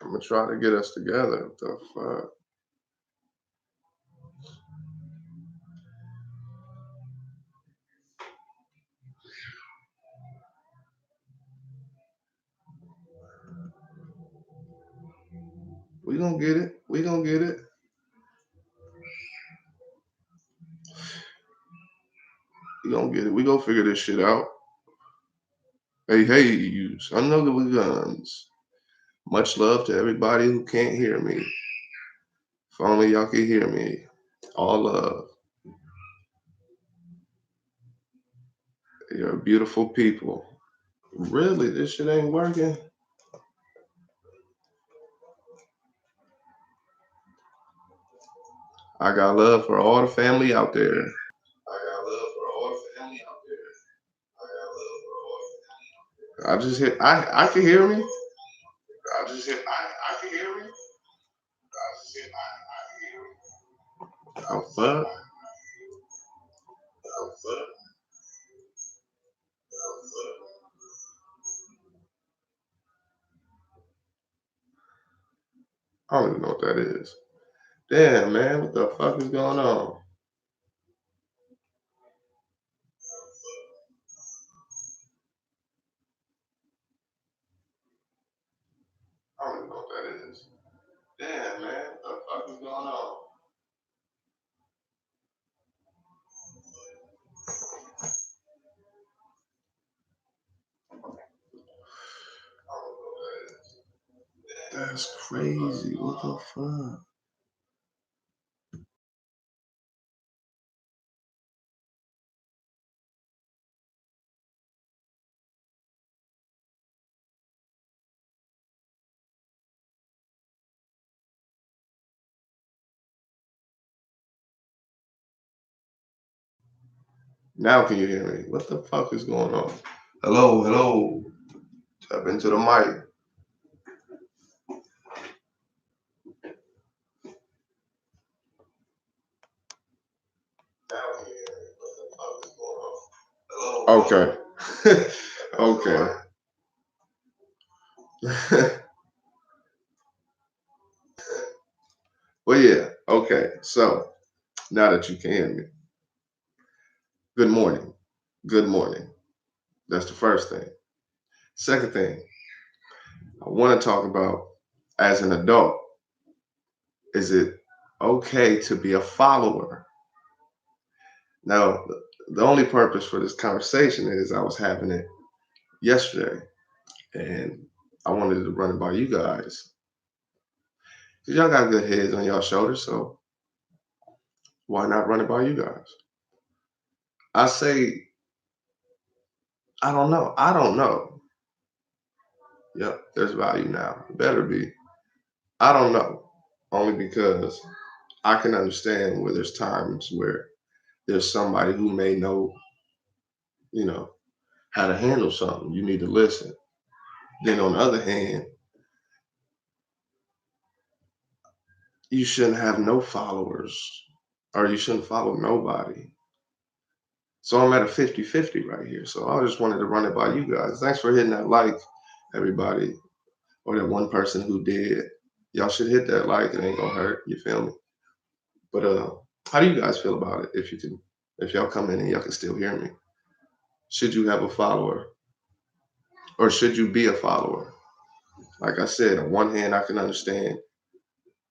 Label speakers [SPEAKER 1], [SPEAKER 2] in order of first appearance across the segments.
[SPEAKER 1] I'm gonna try to get us together. What the fuck? We gonna get it. We gonna get it. We gonna get it. We gonna figure this shit out. Hey, hey, you son of the guns. Much love to everybody who can't hear me. If only y'all could hear me. All love. You're beautiful people. Really, this shit ain't working. I got love for all the family out there. I got love for all the family out there. I got love for all the family out there. I just hit. I can hear me. I just hit. I can hear me. I just hit. I can hear me. Oh fuck. Oh fuck. Oh fuck. I don't even know what that is. Damn, man, what the fuck is going on? I don't even know what that is. Damn, man, what the fuck is going on? I don't know what that is. That's crazy. What the fuck? Now can you hear me? What the fuck is going on? Hello, hello. Tap into the mic. Now can you hear me? What the fuck is going on? Hello. Okay. Okay. Well, yeah. Okay. So now that you can hear me, good morning. Good morning. That's the first thing. Second thing, I want to talk about as an adult, is it okay to be a follower? Now, the only purpose for this conversation is I was having it yesterday and I wanted to run it by you guys. Because y'all got good heads on y'all shoulders, so why not run it by you guys? I say, I don't know. I don't know. Yep, there's value now. Better be. I don't know. Only because I can understand where there's times where there's somebody who may know, you know, how to handle something. You need to listen. Then on the other hand, you shouldn't have no followers or you shouldn't follow nobody. So I'm at a 50-50 right here. So I just wanted to run it by you guys. Thanks for hitting that like, everybody, or that one person who did. Y'all should hit that like. It ain't gonna hurt. You feel me? But how do you guys feel about it? If you can, if y'all come in and y'all can still hear me, should you have a follower or should you be a follower? Like I said, on one hand, I can understand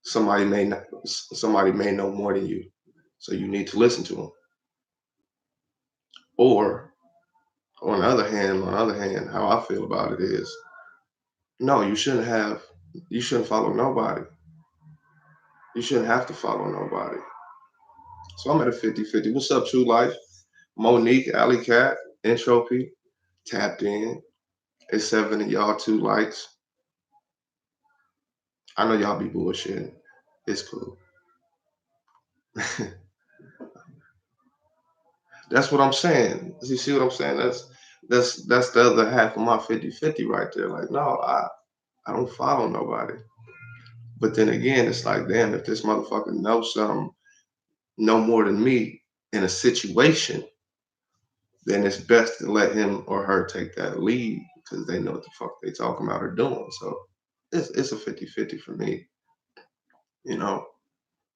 [SPEAKER 1] somebody may not, somebody may know more than you, so you need to listen to them. Or on the other hand, how I feel about it is, no, you shouldn't have, you shouldn't follow nobody. You shouldn't have to follow nobody. So I'm at a 50-50. What's up, True Life? Monique, Alley Cat, Entropy, tapped in. It's seven of y'all, 2 likes. I know y'all be bullshitting. It's cool. That's what I'm saying. You see what I'm saying? That's the other half of my 50-50 right there. Like, no, I don't follow nobody. But then again, it's like, damn, if this motherfucker knows something, no more than me in a situation, then it's best to let him or her take that lead because they know what the fuck they talking about or doing. So it's a 50-50 for me, you know.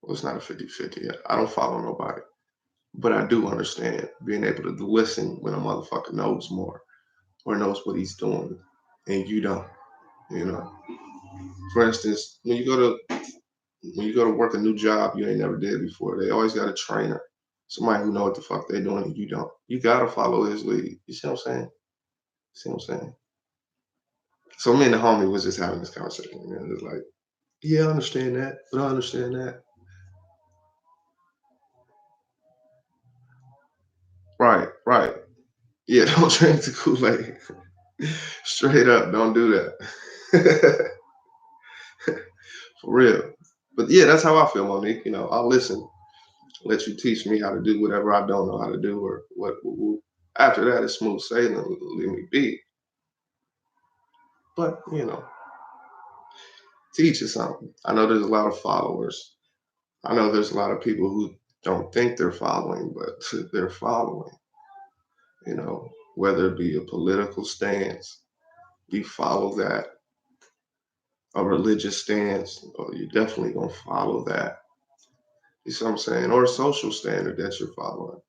[SPEAKER 1] Well, it's not a 50-50. I don't follow nobody. But I do understand being able to listen when a motherfucker knows more or knows what he's doing and you don't, you know. For instance, when you go to work a new job you ain't never did before, they always got a trainer, somebody who know what the fuck they doing and you don't. You gotta follow his lead. You see what I'm saying? See what I'm saying? So me and the homie was just having this conversation, and it was like, yeah, I understand that, but I understand that. Right, right. Yeah, don't drink the Kool-Aid. Straight up, don't do that. For real. But yeah, that's how I feel, Monique. I'll listen, let you teach me how to do whatever I don't know how to do, or after that it's smooth sailing, leave me be. But teach us something. I know there's a lot of followers. I know there's a lot of people who don't think they're following, but they're following, whether it be a political stance, you follow that, a religious stance, or you definitely gonna follow that. You see what I'm saying? Or a social standard that you're following.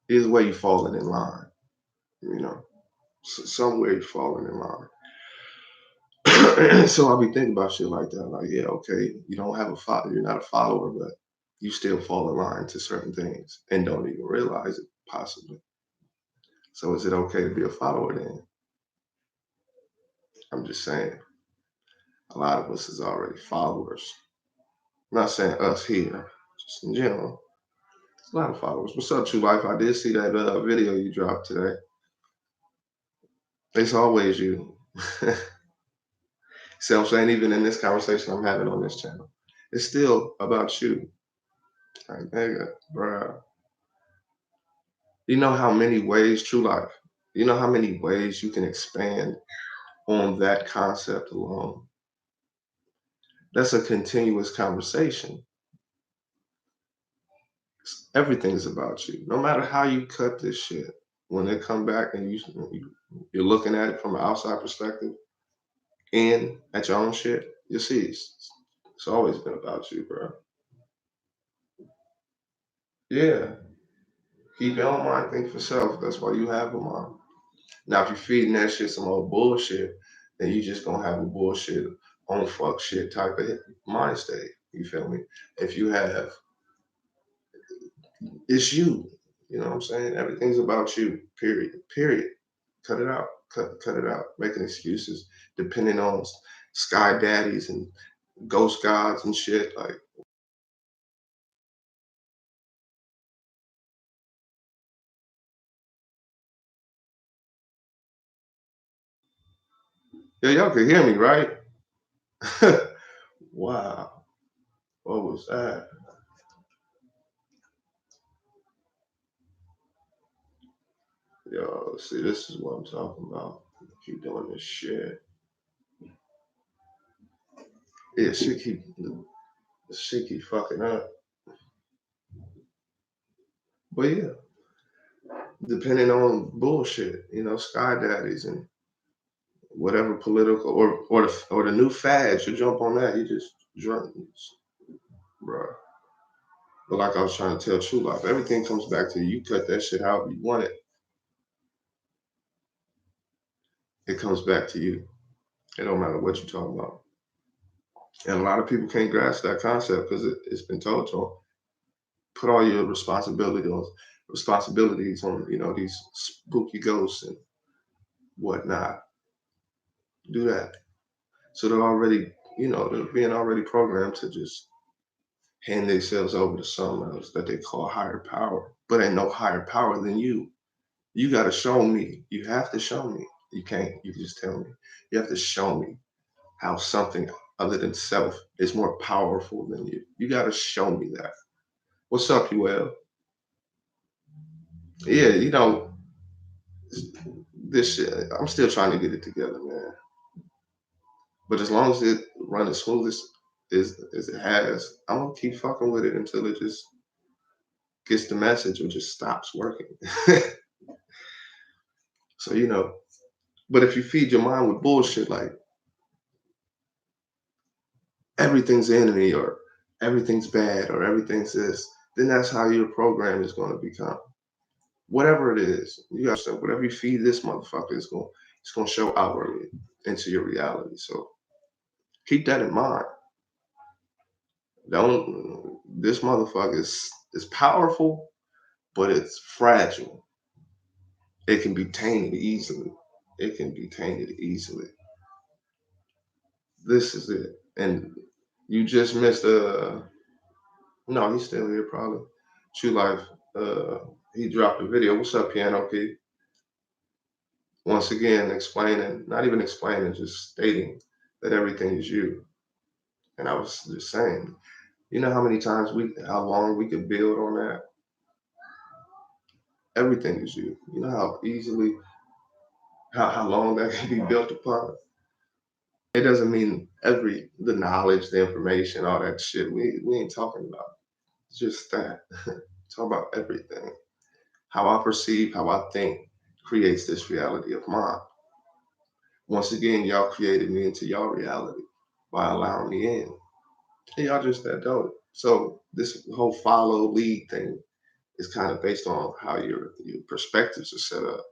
[SPEAKER 1] Either way, you're falling in line, you know. Somewhere you're falling in line. So I'll be thinking about shit like that. Like, yeah, okay, you don't have a follow, you're not a follower, but you still fall in line to certain things and don't even realize it, possibly. So is it okay to be a follower then? I'm just saying, a lot of us is already followers. I'm not saying us here, just in general. A lot of followers. What's up, True Life? I did see that video you dropped today. It's always you. See what I'm saying? Even in this conversation I'm having on this channel, it's still about you. Like, nigga, bruh. You know how many ways, True Life, you know how many ways you can expand on that concept alone? That's a continuous conversation. Everything's about you. No matter how you cut this shit, when they come back and you're looking at it from an outside perspective and at your own shit, you see it's always been about you, bro. Yeah. Keep your own mind, think for self. That's why you have a mind. Now, if you're feeding that shit some old bullshit, then you just gonna have a bullshit on fuck shit type of mind state. You feel me? If you have, it's you. You know what I'm saying? Everything's about you. Period. Period. Cut it out. Cut it out. Making excuses, depending on sky daddies and ghost gods and shit. Like, yeah, y'all can hear me, right? Wow. What was that? Yo, see, this is what I'm talking about. Keep doing this shit. Yeah, shit keep fucking up. But yeah, depending on bullshit, sky daddies and whatever political or the new fads, you jump on that, you just drunk, bro. But like I was trying to tell True Life, everything comes back to you. You cut that shit however you want it. It comes back to you. It don't matter what you're talking about. And a lot of people can't grasp that concept because it's been told to them. Put all your responsibilities on these spooky ghosts and whatnot. Do that. So they're being already programmed to just hand themselves over to someone else that they call higher power. But ain't no higher power than you. You got to show me. You have to show me. You can't. You can just tell me. You have to show me how something other than self is more powerful than you. You got to show me that. What's up, UL? Yeah, this shit. I'm still trying to get it together, man. But as long as it runs as smooth as it has, I'm gonna keep fucking with it until it just gets the message or just stops working. So But if you feed your mind with bullshit like everything's enemy or everything's bad or everything's this, then that's how your program is going to become. Whatever it is, you got to say whatever you feed this motherfucker is going, it's going to show outwardly into your reality. So keep that in mind. Don't this motherfucker is powerful, but it's fragile. It can be tainted easily. It can be tainted easily. This is it. And you just missed no, he's still here probably. True Life. Uh he dropped a video. What's up, Piano Key? Once again explaining, not even explaining, just stating that everything is you. And I was just saying, you know how long we could build on that? Everything is you. You know how easily, how long that can be built upon? It doesn't mean the knowledge, the information, all that shit. We ain't talking about just that. Talk about everything. How I perceive, how I think creates this reality of mine. Once again, y'all created me into y'all reality by allowing me in. And y'all just that dope. So this whole follow lead thing is kind of based on how your perspectives are set up.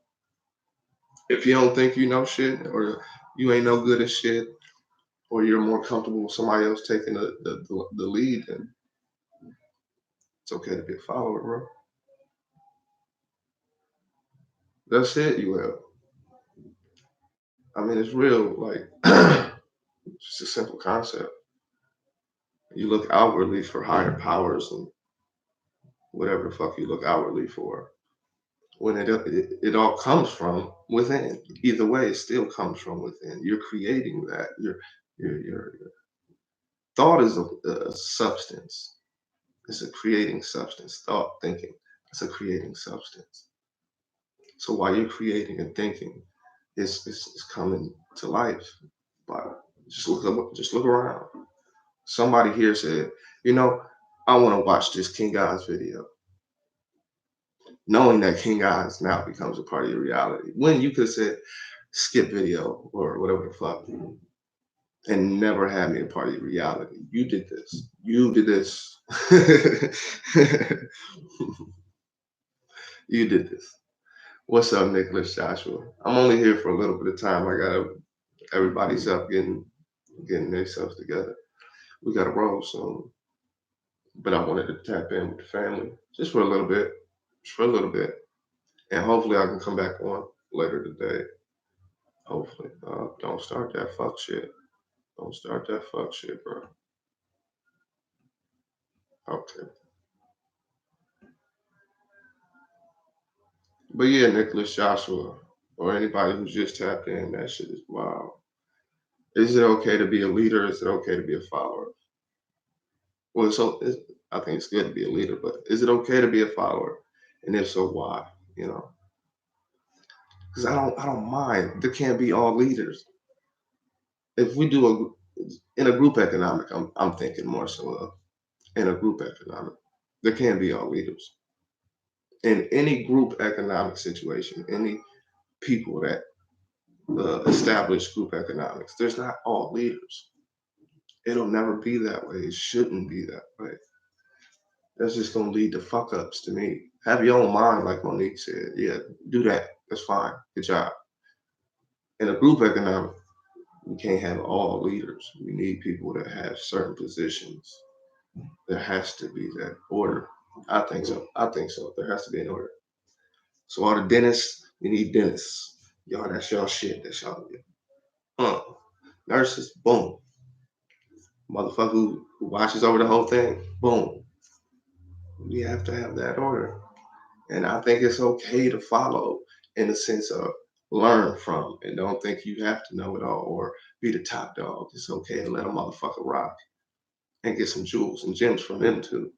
[SPEAKER 1] If you don't think you know shit, or you ain't no good at shit, or you're more comfortable with somebody else taking the lead, then it's okay to be a follower, bro. That's it, you will. I mean, it's real, like, it's just a simple concept. You look outwardly for higher powers and whatever the fuck you look outwardly for. When it all comes from within. Either way, it still comes from within. You're creating that. Your thought is a substance. It's a creating substance. Thought, thinking. It's a creating substance. So while you're creating and thinking, it's coming to life. But just look around. Somebody here said, you know, I want to watch this King God's video, knowing that King God's now becomes a part of your reality. When you could have said skip video or whatever the fuck, and never had me a part of your reality. You did this. You did this. You did this. What's up, Nicholas Joshua? I'm only here for a little bit of time. I got everybody's up getting themselves together. We got to roll soon, but I wanted to tap in with the family just for a little bit, just for a little bit, and hopefully I can come back on later today. Hopefully, don't start that fuck shit. Don't start that fuck shit, bro. Okay, but yeah, Nicholas Joshua or anybody who's just tapped in, that shit is wild. Is it okay to be a leader? Is it okay to be a follower? Well, I think it's good to be a leader, but is it okay to be a follower? And if so, why? You know, because I don't mind. There can't be all leaders. If we do in a group economic, I'm thinking more so of in a group economic, there can't be all leaders. In any group economic situation, any people that establish group economics, there's not all leaders. It'll never be that way. It shouldn't be that way. That's just gonna lead to fuck ups to me. Have your own mind, like Monique said. Yeah, do that. That's fine. Good job. In a group economic, we can't have all leaders. We need people that have certain positions. There has to be that order. I think so. I think so. There has to be an order. So all the dentists, we need dentists. Y'all, that's y'all shit. That's y'all. Nurses, boom. Motherfucker who watches over the whole thing, boom. We have to have that order. And I think it's okay to follow in the sense of learn from and don't think you have to know it all or be the top dog. It's okay to let a motherfucker rock and get some jewels and gems from them too.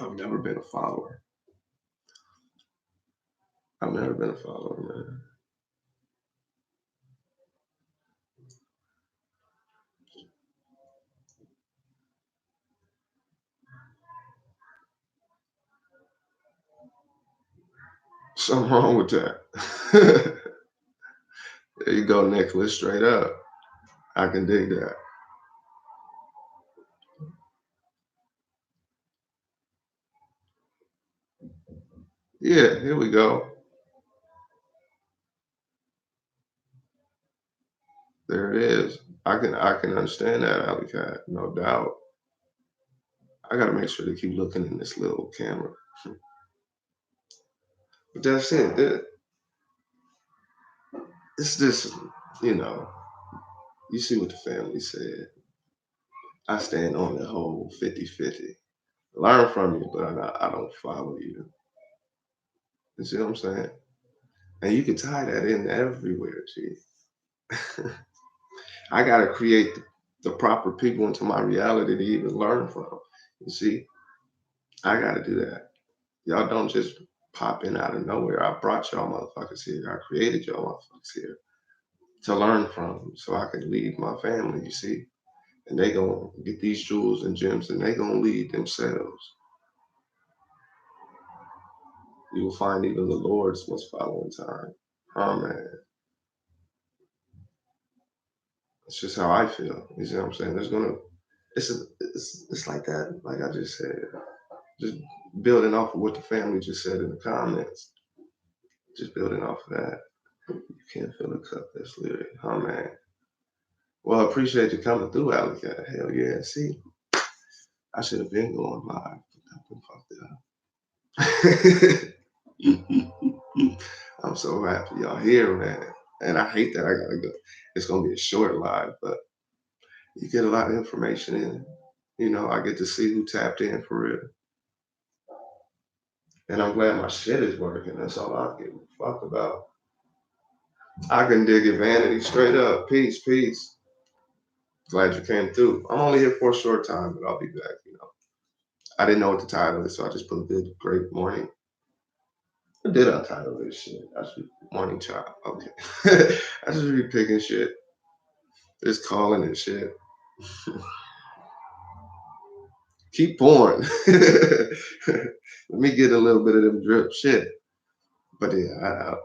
[SPEAKER 1] I've never been a follower. I've never been a follower, man. Something wrong with that. There you go, Nicholas, straight up. I can dig that. Yeah, here we go. There it is. I can understand that, Alley Cat, no doubt. I gotta make sure to keep looking in this little camera. But that's it. It's just, you know, you see what the family said. I stand on the whole 50-50. Learn from you, but I don't follow you. You see what I'm saying? And you can tie that in everywhere, G. I gotta create the proper people into my reality to even learn from. You see, I gotta do that. Y'all don't just pop in out of nowhere. I brought y'all motherfuckers here. I created y'all motherfuckers here to learn from so I can lead my family, you see? And they gonna get these jewels and gems and they gonna lead themselves. You will find even the Lord's must follow in time. Oh man, it's just how I feel. You see what I'm saying? There's gonna it's like that, like I just said. Just building off of what the family just said in the comments. Just building off of that. You can't fill a cup that's literally, oh man. Well, I appreciate you coming through, Alex. Hell yeah. See, I should have been going live. I'm so happy y'all here, man. And I hate that I gotta go. It's gonna be a short live, but you get a lot of information in. You know, I get to see who tapped in for real. And I'm glad my shit is working. That's all I give a fuck about. I can dig it, vanity, straight up. Peace, peace. Glad you came through. I'm only here for a short time, but I'll be back, you know. I didn't know what the title is, so I just put a good, great morning. I did untitle this shit. I should morning child. Okay. I just be picking shit. Just calling and shit. Keep pouring. Let me get a little bit of them drip shit. But yeah,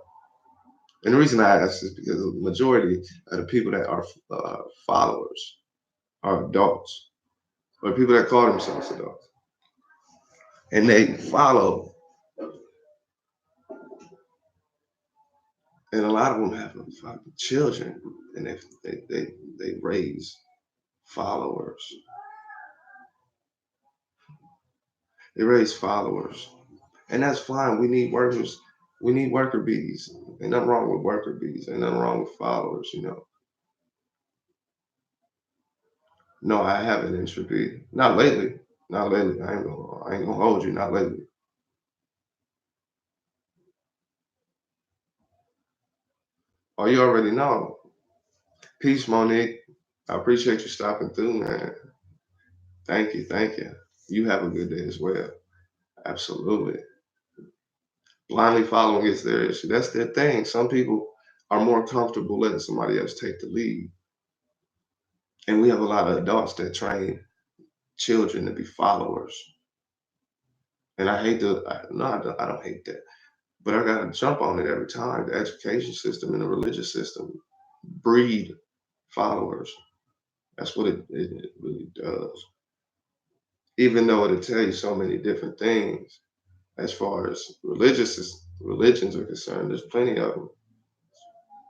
[SPEAKER 1] and the reason I ask is because the majority of the people that are followers are adults, or people that call themselves adults, and they follow, and a lot of them have fucking children, and they raise followers. They raise followers, and that's fine. We need workers. We need worker bees. Ain't nothing wrong with worker bees. Ain't nothing wrong with followers. You know. No, I haven't in bee. Not lately. Not lately. I ain't gonna hold you. Not lately. Oh, you already know. Peace, Monique. I appreciate you stopping through, man. Thank you. Thank you. You have a good day as well. Absolutely. Blindly following is their issue. That's their thing. Some people are more comfortable letting somebody else take the lead. And we have a lot of adults that train children to be followers. And I hate to, no, I don't hate that. But I got to jump on it every time. The education system and the religious system breed followers. That's what it really does. Even though it'll tell you so many different things as far as religions are concerned, there's plenty of them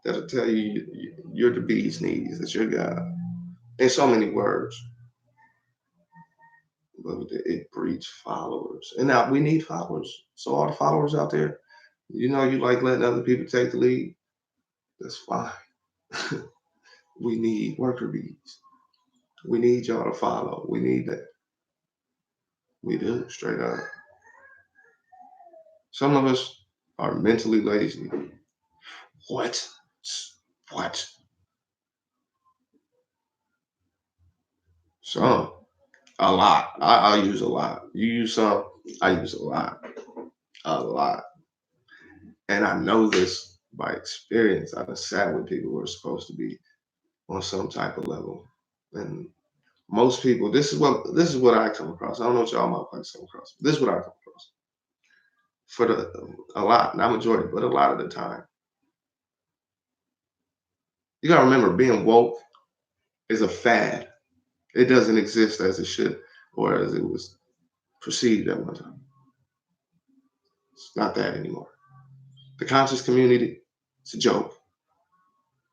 [SPEAKER 1] that'll tell you you're the bee's knees, that you're God. In so many words, but it breeds followers. And now we need followers. So all the followers out there, you know, you like letting other people take the lead. That's fine. We need worker bees. We need y'all to follow. We need that. We do, straight up. Some of us are mentally lazy. What? What? Some. A lot. I use a lot. You use some. I use a lot. A lot. And I know this by experience. I've sat with people who are supposed to be on some type of level. And most people, this is what I come across. I don't know what y'all might come across. This is what I come across. for a lot, not majority, but a lot of the time. You gotta remember, being woke is a fad. It doesn't exist as it should or as it was perceived at one time. It's not that anymore. The conscious community, it's a joke.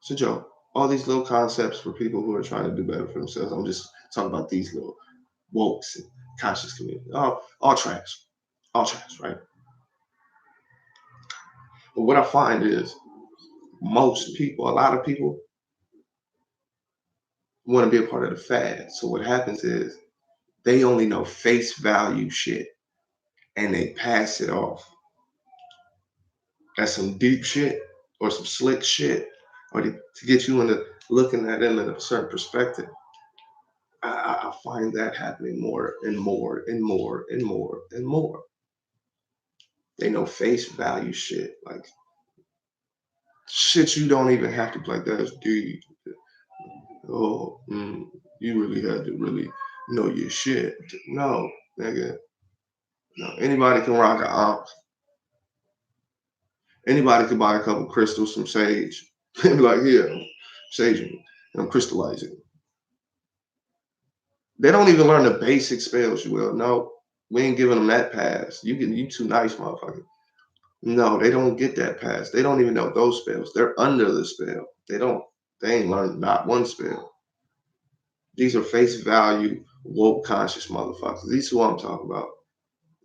[SPEAKER 1] It's a joke. All these little concepts for people who are trying to do better for themselves. I'm just talking about these little wokes and conscious community. All trash. All trash, right? But what I find is most people, a lot of people want to be a part of the fad. So what happens is they only know face value shit and they pass it off as some deep shit or some slick shit or to get you into looking at them in a certain perspective. I find that happening more and more and more and more and more. They know face value shit, like shit you don't even have to be like, that's deep. Oh, you really had to really know your shit. No, nigga. No, anybody can rock an ounce. Anybody can buy a couple crystals, some sage, and be like, here, sage, and I'm crystallizing. They don't even learn the basic spells, you will. No, we ain't giving them that pass. You too nice, motherfucker. No, they don't get that pass. They don't even know those spells. They're under the spell. They ain't learned not one spell. These are face value, woke conscious motherfuckers. These who I'm talking about.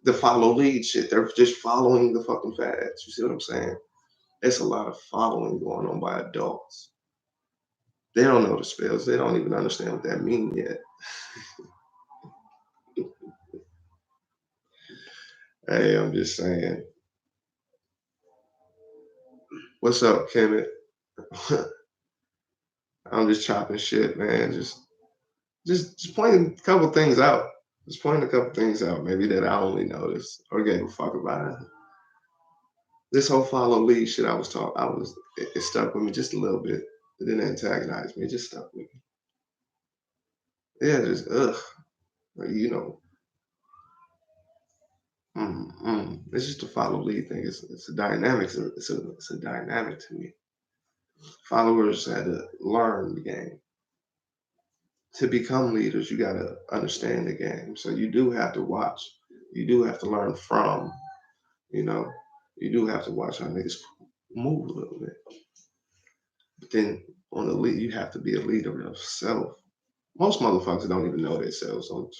[SPEAKER 1] The follow lead shit. They're just following the fucking fads. You see what I'm saying? It's a lot of following going on by adults. They don't know the spells. They don't even understand what that means yet. Hey, I'm just saying. What's up, Kemet? I'm just chopping shit, man. Just pointing a couple things out. Just pointing a couple things out, maybe that I only noticed or gave a fuck about it. This whole follow lead shit it stuck with me just a little bit. It didn't antagonize me, it just stuck with me. Yeah, just ugh. Like, it's just a follow lead thing. It's a dynamic. It's a dynamic to me. Followers had to learn the game. To become leaders, you gotta understand the game. So you do have to watch. You do have to learn from, you know, you do have to watch how niggas move a little bit. But then on the lead, you have to be a leader yourself. Most motherfuckers don't even know themselves. So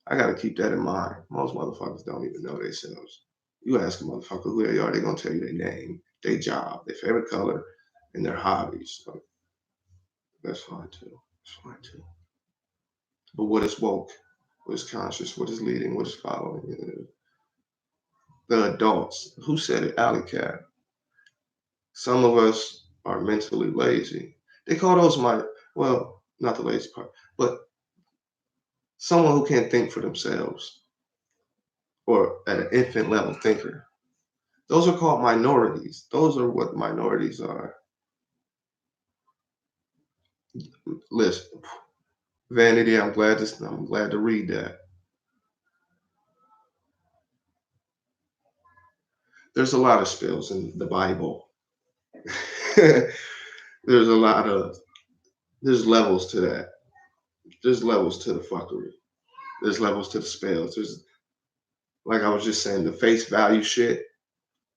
[SPEAKER 1] I gotta keep that in mind. Most motherfuckers don't even know themselves. You ask a motherfucker who they are, they're gonna tell you their name, their job, their favorite color, and their hobbies. So that's fine too. That's fine too. But what is woke? What is conscious? What is leading? What is following? The adults. Who said it? Alley Cat. Some of us are mentally lazy. They call those well, not the lazy part, but someone who can't think for themselves or at an infant level thinker. Those are called minorities. Those are what minorities are. Listen, Vanity, I'm glad to read that. There's a lot of spills in the Bible. there's a lot of there's levels to that. There's levels to the fuckery. There's levels to the spells. There's like I was just saying, the face value shit.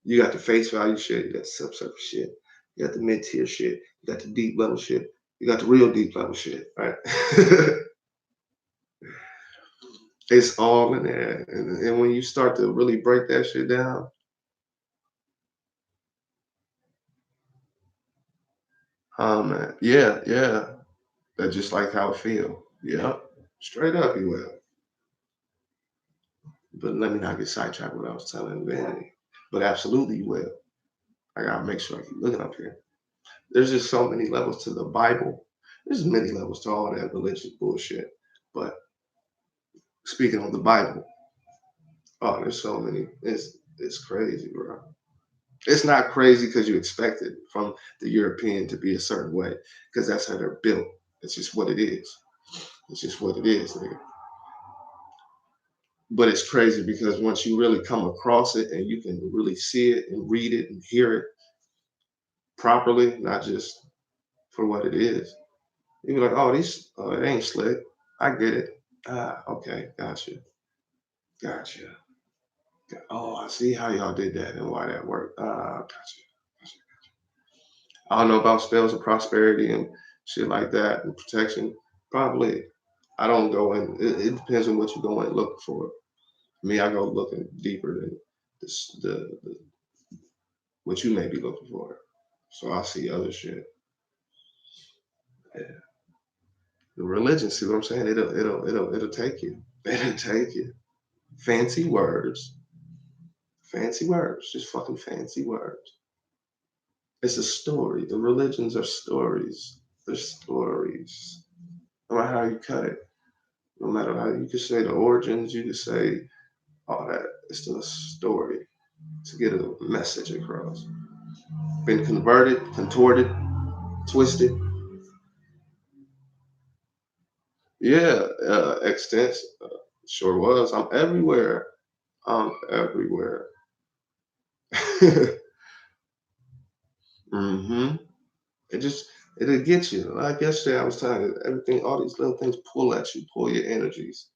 [SPEAKER 1] You got the face value shit, you got the subsurface shit, you got the mid tier shit, you got the deep level shit, you got the real deep level shit, right? It's all in there. And when you start to really break that shit down, man, yeah. That's just like how it feel. Yeah. Straight up you will. But let me not get sidetracked what I was telling Vanity. But absolutely you will. I gotta make sure I keep looking up here. There's just so many levels to the Bible. There's many levels to all that religious bullshit. But speaking of the Bible, oh, there's so many. It's crazy, bro. It's not crazy because you expect it from the European to be a certain way, because that's how they're built. It's just what it is. It's just what it is, nigga. But it's crazy because once you really come across it and you can really see it and read it and hear it properly, not just for what it is, you be like, oh, it ain't slick. I get it. Ah, okay, gotcha, gotcha. Oh, I see how y'all did that and why that worked. Ah, gotcha. Gotcha. I don't know about spells of prosperity and shit like that and protection. Probably. I don't go in. It depends on what you go in looking for. Me, I go looking deeper than the what you may be looking for. So I see other shit. Yeah. The religion, see what I'm saying? It'll take you. It'll take you. Fancy words. Fancy words. Just fucking fancy words. It's a story. The religions are stories. They're stories. No matter how you cut it. No matter how you could say the origins, you could say all that. It's still a story to get a message across. Been converted, contorted, twisted. Yeah, extent sure was. I'm everywhere. I'm everywhere. hmm It just it'll get you. Like yesterday, I was telling you, everything, all these little things pull at you, pull your energies,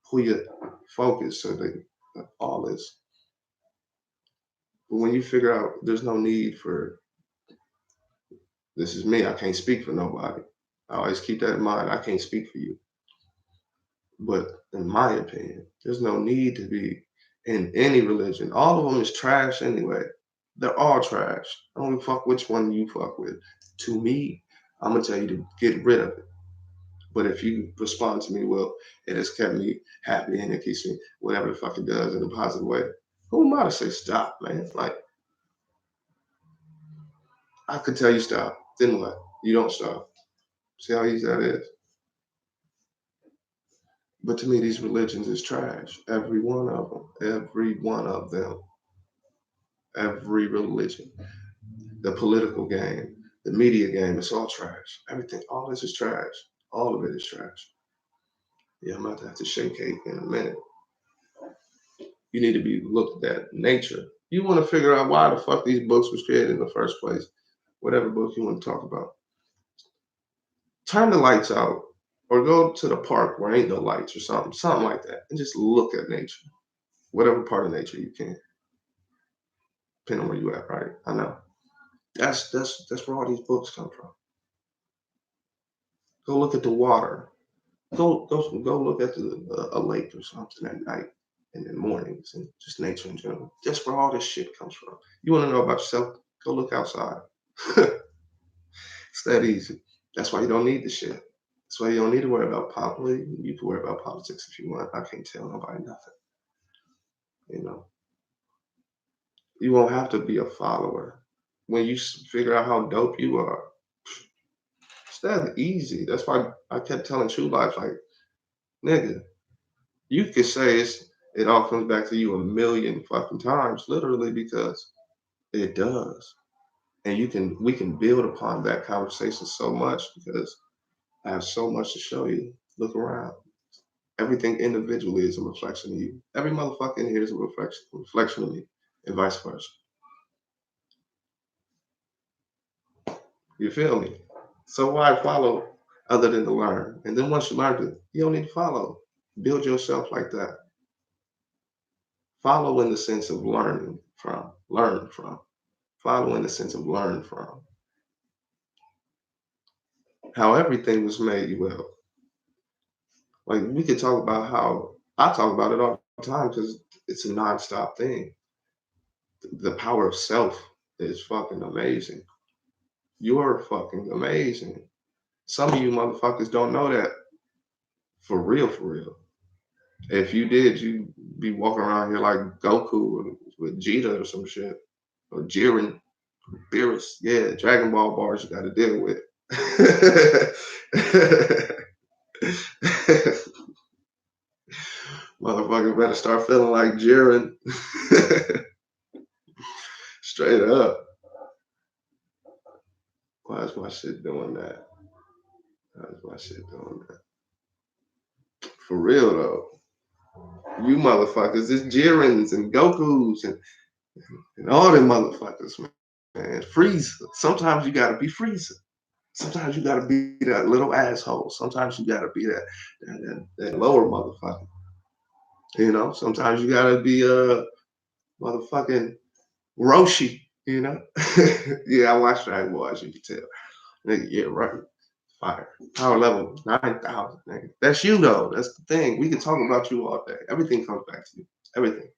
[SPEAKER 1] pull your focus. So they all this. But when you figure out there's no need for this is me. I can't speak for nobody. I always keep that in mind. I can't speak for you. But in my opinion, there's no need to be in any religion. All of them is trash anyway. They're all trash. I don't give a fuck which one you fuck with. To me, I'm gonna tell you to get rid of it. But if you respond to me, well, it has kept me happy and it keeps me whatever the fuck it does in a positive way. Who am I to say stop, man? Like I could tell you stop. Then what? You don't stop. See how easy that is? But to me, these religions is trash. Every one of them. Every one of them. Every religion. The political game, the media game, it's all trash. Everything, all this is trash. All of it is trash. Yeah, I'm about to have to shake cake in a minute. You need to be looked at nature. You want to figure out why the fuck these books was created in the first place. Whatever book you want to talk about. Turn the lights out or go to the park where ain't no lights or something like that, and just look at nature. Whatever part of nature you can, depending on where you at, right? I know. That's where all these books come from. Go look at the water. Go look at a lake or something at night and in the mornings and just nature in general. That's where all this shit comes from. You want to know about yourself? Go look outside. It's that easy. That's why you don't need the shit. That's why you don't need to worry about politics. You can worry about politics if you want. I can't tell nobody nothing. You know, you won't have to be a follower. When you figure out how dope you are, it's that easy. That's why I kept telling True Life, like, nigga, you could say it all comes back to you a million fucking times, literally, because it does. And we can build upon that conversation so much because I have so much to show you. Look around. Everything individually is a reflection of you. Every motherfucker in here is a reflection of me, and vice versa. You feel me? So why follow other than to learn? And then once you learn it, you don't need to follow. Build yourself like that. Follow in the sense of learn from. Follow in the sense of learn from. How everything was made well. Like we could talk about how I talk about it all the time because it's a nonstop thing. The power of self is fucking amazing. You're fucking amazing. Some of you motherfuckers don't know that for real, for real. If you did, you'd be walking around here like Goku with Vegeta or some shit. Or Jiren, Beerus. Yeah, Dragon Ball bars you gotta deal with. Motherfucker better start feeling like Jiren. Straight up. Why is my shit doing that? Why is my shit doing that? For real though. You motherfuckers, it's Jirens and Gokus and all them motherfuckers, man. Frieza. Sometimes you gotta be Frieza. Sometimes you gotta be that little asshole. Sometimes you gotta be that lower motherfucker. You know, sometimes you gotta be motherfucking Roshi, you know? Yeah, I watched Dragon Ball, as you can tell. Nigga, yeah, right. Fire. Power level 9,000, nigga. That's you though. That's the thing. We can talk about you all day. Everything comes back to you. Everything.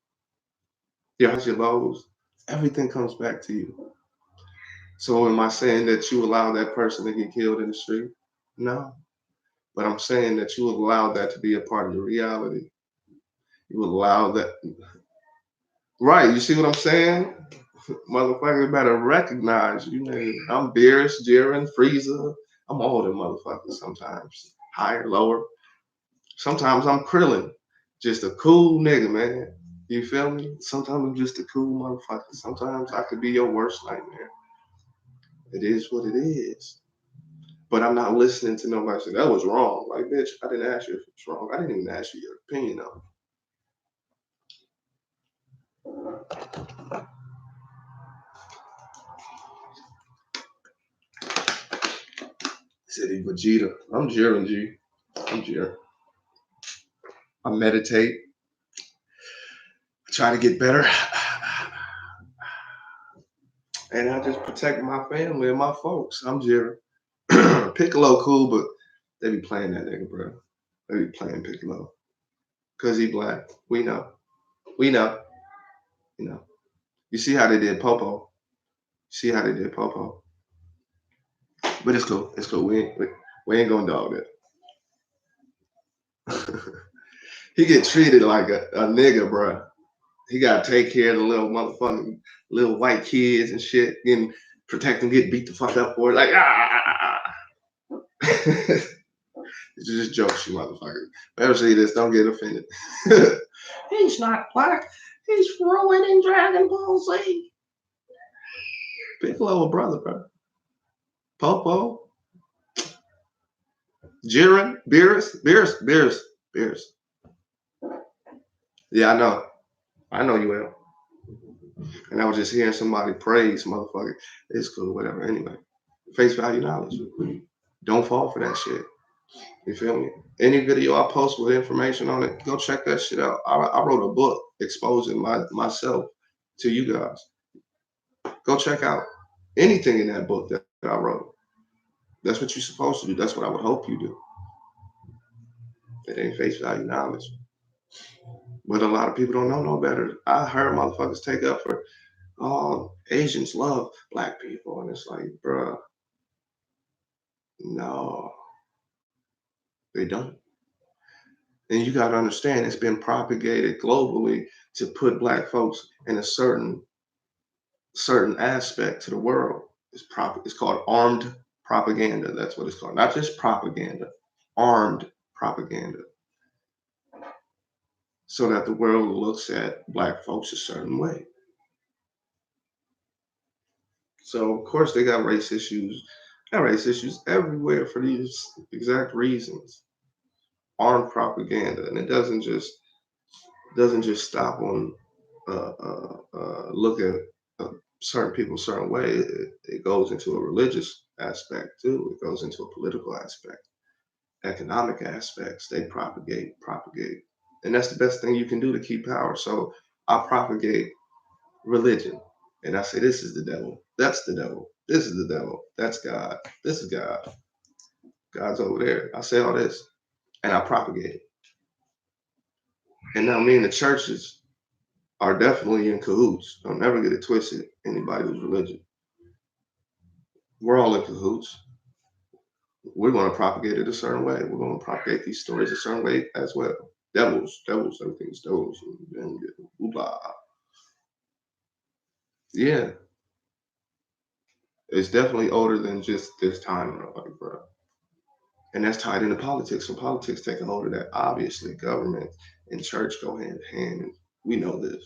[SPEAKER 1] Your highs, your lows, everything comes back to you. So am I saying that you allow that person to get killed in the street? No. But I'm saying that you allow that to be a part of your reality. You allow that. Right. You see what I'm saying? Motherfuckers better recognize you. Nigga. I'm Beerus, Jiren, Frieza. I'm all them motherfuckers sometimes. Higher, lower. Sometimes I'm Krillin. Just a cool nigga, man. You feel me? Sometimes I'm just a cool motherfucker. Sometimes I could be your worst nightmare. It is what it is. But I'm not listening to nobody say that was wrong. Like, bitch, I didn't ask you if it's wrong. I didn't even ask you your opinion on it. City Vegeta. I'm Jiren G. I'm Jiren. I meditate. I try to get better. And I just protect my family and my folks. I'm Jiren. Piccolo cool, but they be playing that nigga, bro. They be playing Piccolo. Cause he black. We know. We know. You know. You see how they did Popo. See how they did Popo. But it's cool. It's cool. We ain't gonna dog that. He get treated like a nigga, bro. He gotta take care of the little motherfucking little white kids and shit, and protect them, get beat the fuck up for it. Like It's just jokes, you motherfuckers. Whoever say this, don't get offended. He's not black. He's ruining Dragon Ball Z. Piccolo, a brother, bro. Popo, Jiren, Beerus. Yeah, I know. I know you will. And I was just hearing somebody praise, motherfucker. It's cool, whatever. Anyway, face value knowledge. Don't fall for that shit. You feel me? Any video I post with information on it, go check that shit out. I wrote a book exposing myself to you guys. Go check out anything in that book that I wrote. That's what you're supposed to do. That's what I would hope you do. It ain't face value knowledge. But a lot of people don't know no better. I heard motherfuckers take up for, oh, Asians love black people. And it's like, bruh, no, they don't. And you got to understand, it's been propagated globally to put black folks in a certain aspect to the world. It's called armed propaganda. That's what it's called. Not just propaganda, armed propaganda. So that the world looks at black folks a certain way. So of course they got race issues. Got race issues everywhere for these exact reasons. Armed propaganda, and it doesn't just stop on look at certain people a certain way. It goes into a religious aspect too. It goes into a political aspect, economic aspects. They propagate, and that's the best thing you can do to keep power. So I propagate religion, and I say this is the devil. That's the devil. This is the devil. That's God. This is God. God's over there. I say all this, and I propagate it. And now me and the churches are definitely in cahoots. Don't never get it twisted. Anybody who's religious, we're all in cahoots. We're going to propagate it a certain way. We're going to propagate these stories a certain way as well. Devils, everything's devils, and blah. Yeah, it's definitely older than just this time, bro. And that's tied into politics. So politics take a hold of that. Obviously, government and church go hand in hand, and we know this.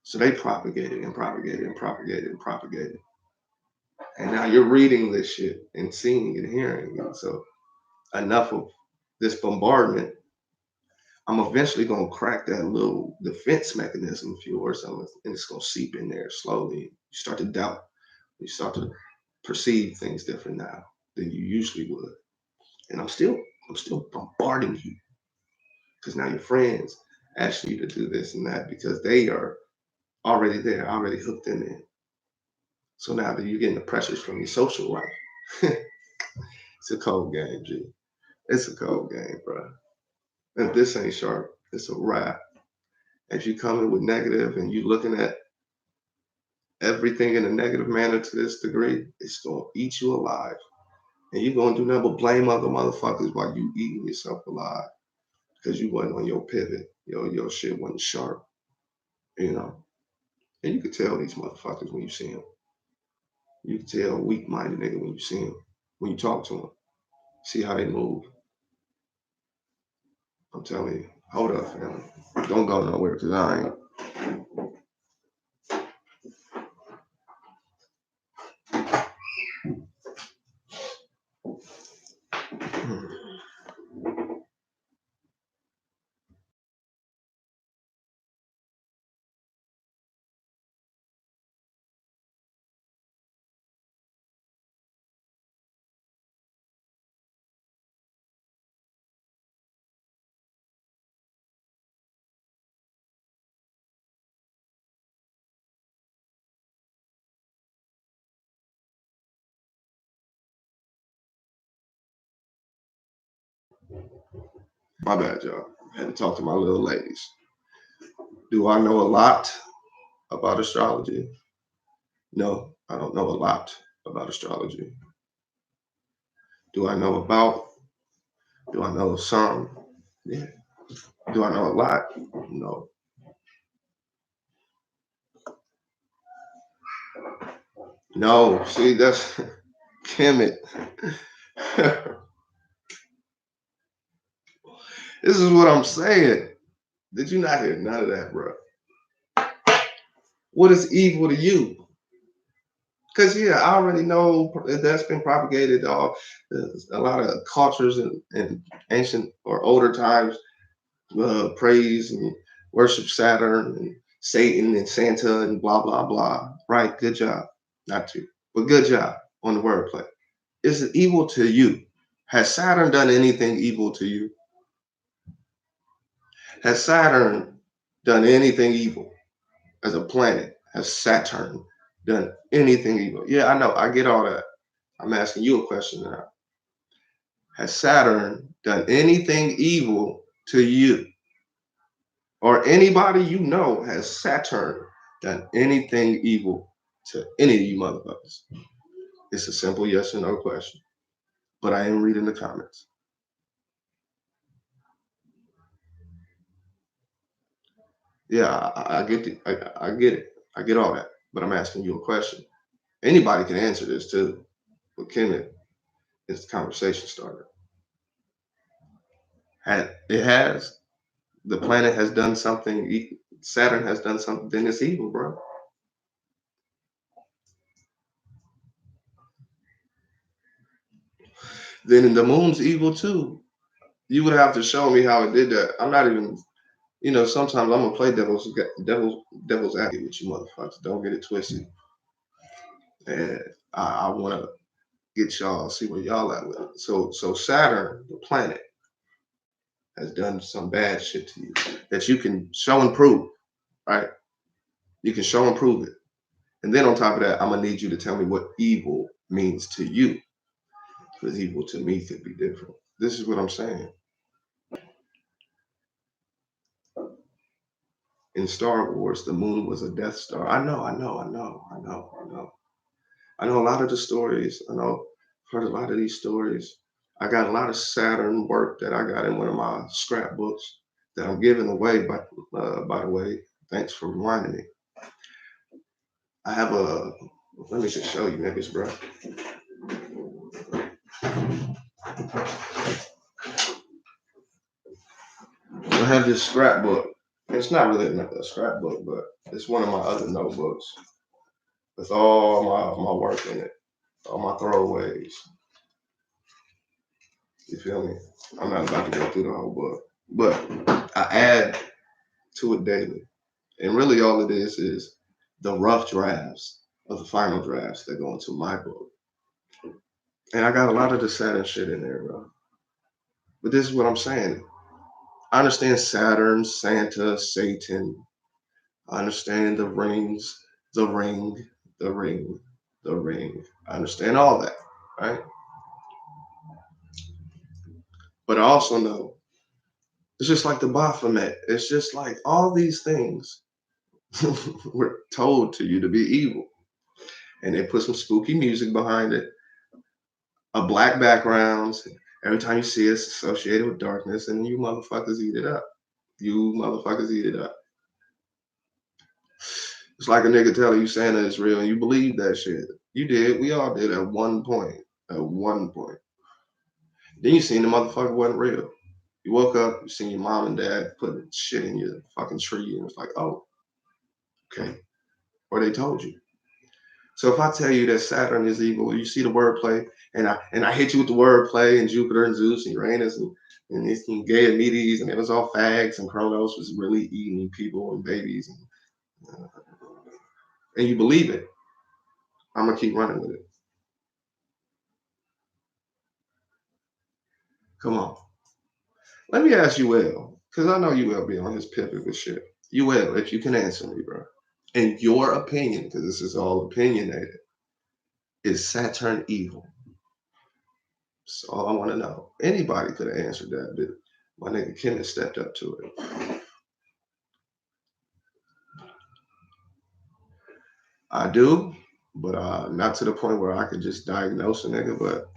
[SPEAKER 1] So they propagated and propagated and propagated and propagated. And now you're reading this shit and seeing and hearing. And so enough of this bombardment I'm eventually gonna crack that little defense mechanism of yours, and it's gonna seep in there slowly. You start to doubt. You start to perceive things different now than you usually would. And I'm still bombarding you because now your friends ask you to do this and that because they are already there, already hooked in there. So now that you're getting the pressures from your social life, it's a cold game, G. It's a cold game, bro. If this ain't sharp, it's a wrap. If you come in with negative and you looking at everything in a negative manner to this degree, it's gonna eat you alive. And you're gonna do nothing but blame other motherfuckers while you eating yourself alive because you wasn't on your pivot. Your shit wasn't sharp, you know. And you could tell these motherfuckers when you see them. You can tell a weak-minded nigga when you see him, when you talk to him. See how they move. I'm telling you. Hold up, family. Don't go nowhere because I ain't. My bad, y'all. I had to talk to my little ladies. Do I know a lot about astrology? No, I don't know a lot about astrology. Do I know about? Do I know some? Yeah. Do I know a lot? No. No. See, that's Kemet. This is what I'm saying. Did you not hear none of that, bro? What is evil to you? Because yeah, I already know that's been propagated all a lot of cultures in ancient or older times praise and worship Saturn and Satan and Santa and blah blah blah. Right? Good job. Not to, but good job on the wordplay. Is it evil to you? Has Saturn done anything evil to you? Has Saturn done anything evil as a planet? Has Saturn done anything evil? Yeah, I know. I get all that. I'm asking you a question now. Has Saturn done anything evil to you? Or anybody you know, has Saturn done anything evil to any of you motherfuckers? It's a simple yes or no question. But I am reading the comments. Yeah, I get I get it. I get all that. But I'm asking you a question. Anybody can answer this too. But Kenneth is the conversation starter. It has the planet has done something. Saturn has done something. Then it's evil, bro. Then the moon's evil too. You would have to show me how it did that. I'm not even. Sometimes I'm gonna play devil's advocate with you motherfuckers. Don't get it twisted. And I want to get y'all see where y'all at with it. So Saturn, the planet, has done some bad shit to you that you can show and prove, right? You can show and prove it. And then on top of that, I'm gonna need you to tell me what evil means to you, because evil to me could be different. This is what I'm saying. In Star Wars, the moon was a Death Star. I know. I know a lot of the stories. I know I've heard a lot of these stories. I got a lot of Saturn work that I got in one of my scrapbooks that I'm giving away. By the way, thanks for reminding me. I have a. Let me just show you niggas, bro. I have this scrapbook. It's not really a scrapbook, but it's one of my other notebooks with all my work in it, all my throwaways. You feel me? I'm not about to go through the whole book. but I add to it daily. And really all it is the rough drafts of the final drafts that go into my book. And I got a lot of the Saturn shit in there, bro. But this is what I'm saying. I understand Saturn, Santa, Satan. I understand the rings, the ring, the ring, the ring. I understand all that, right? But I also know it's just like the Baphomet. It's just like all these things were told to you to be evil. And they put some spooky music behind it, a black background. Every time you see it, it's associated with darkness, and you motherfuckers eat it up. You motherfuckers eat it up. It's like a nigga telling you Santa is real and you believe that shit. You did. We all did at one point. At one point. Then you seen the motherfucker wasn't real. You woke up, you seen your mom and dad putting shit in your fucking tree, and it's like, oh, okay. Or they told you. So if I tell you that Saturn is evil, you see the wordplay, and I hit you with the wordplay, and Jupiter and Zeus and Uranus and these Ganymedes, and it was all fags, and Kronos was really eating people and babies, and you believe it, I'm gonna keep running with it. Come on. Let me ask you, Will, because I know you will be on his pivot with shit. You will, if you can answer me, bro. In your opinion, because this is all opinionated, is Saturn evil? That's all I want to know. Anybody could have answered that, but my nigga Kenneth stepped up to it. I do, but not to the point where I could just diagnose a nigga, but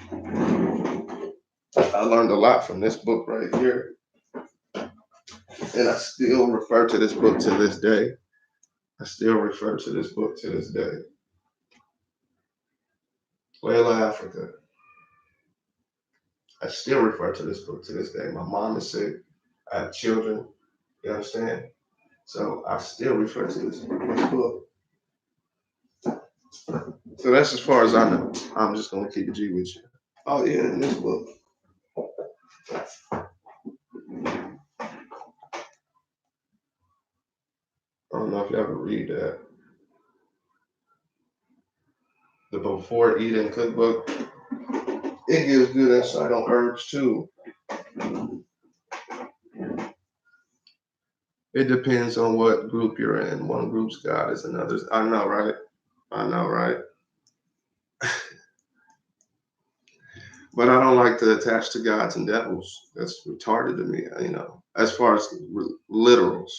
[SPEAKER 1] I learned a lot from this book right here. And I still refer to this book to this day. I still refer to this book to this day. Layla Africa. I still refer to this book to this day. My mom is sick. I have children. You understand? So I still refer to this book. So that's as far as I know. I'm just gonna keep it G with you. Oh yeah, in this book. I don't know if you ever read that. The Before Eating Cookbook. It gives good insight on herbs too. It depends on what group you're in. One group's God is another's. I know, right? I know, right? But I don't like to attach to gods and devils. That's retarded to me, you know, as far as literals.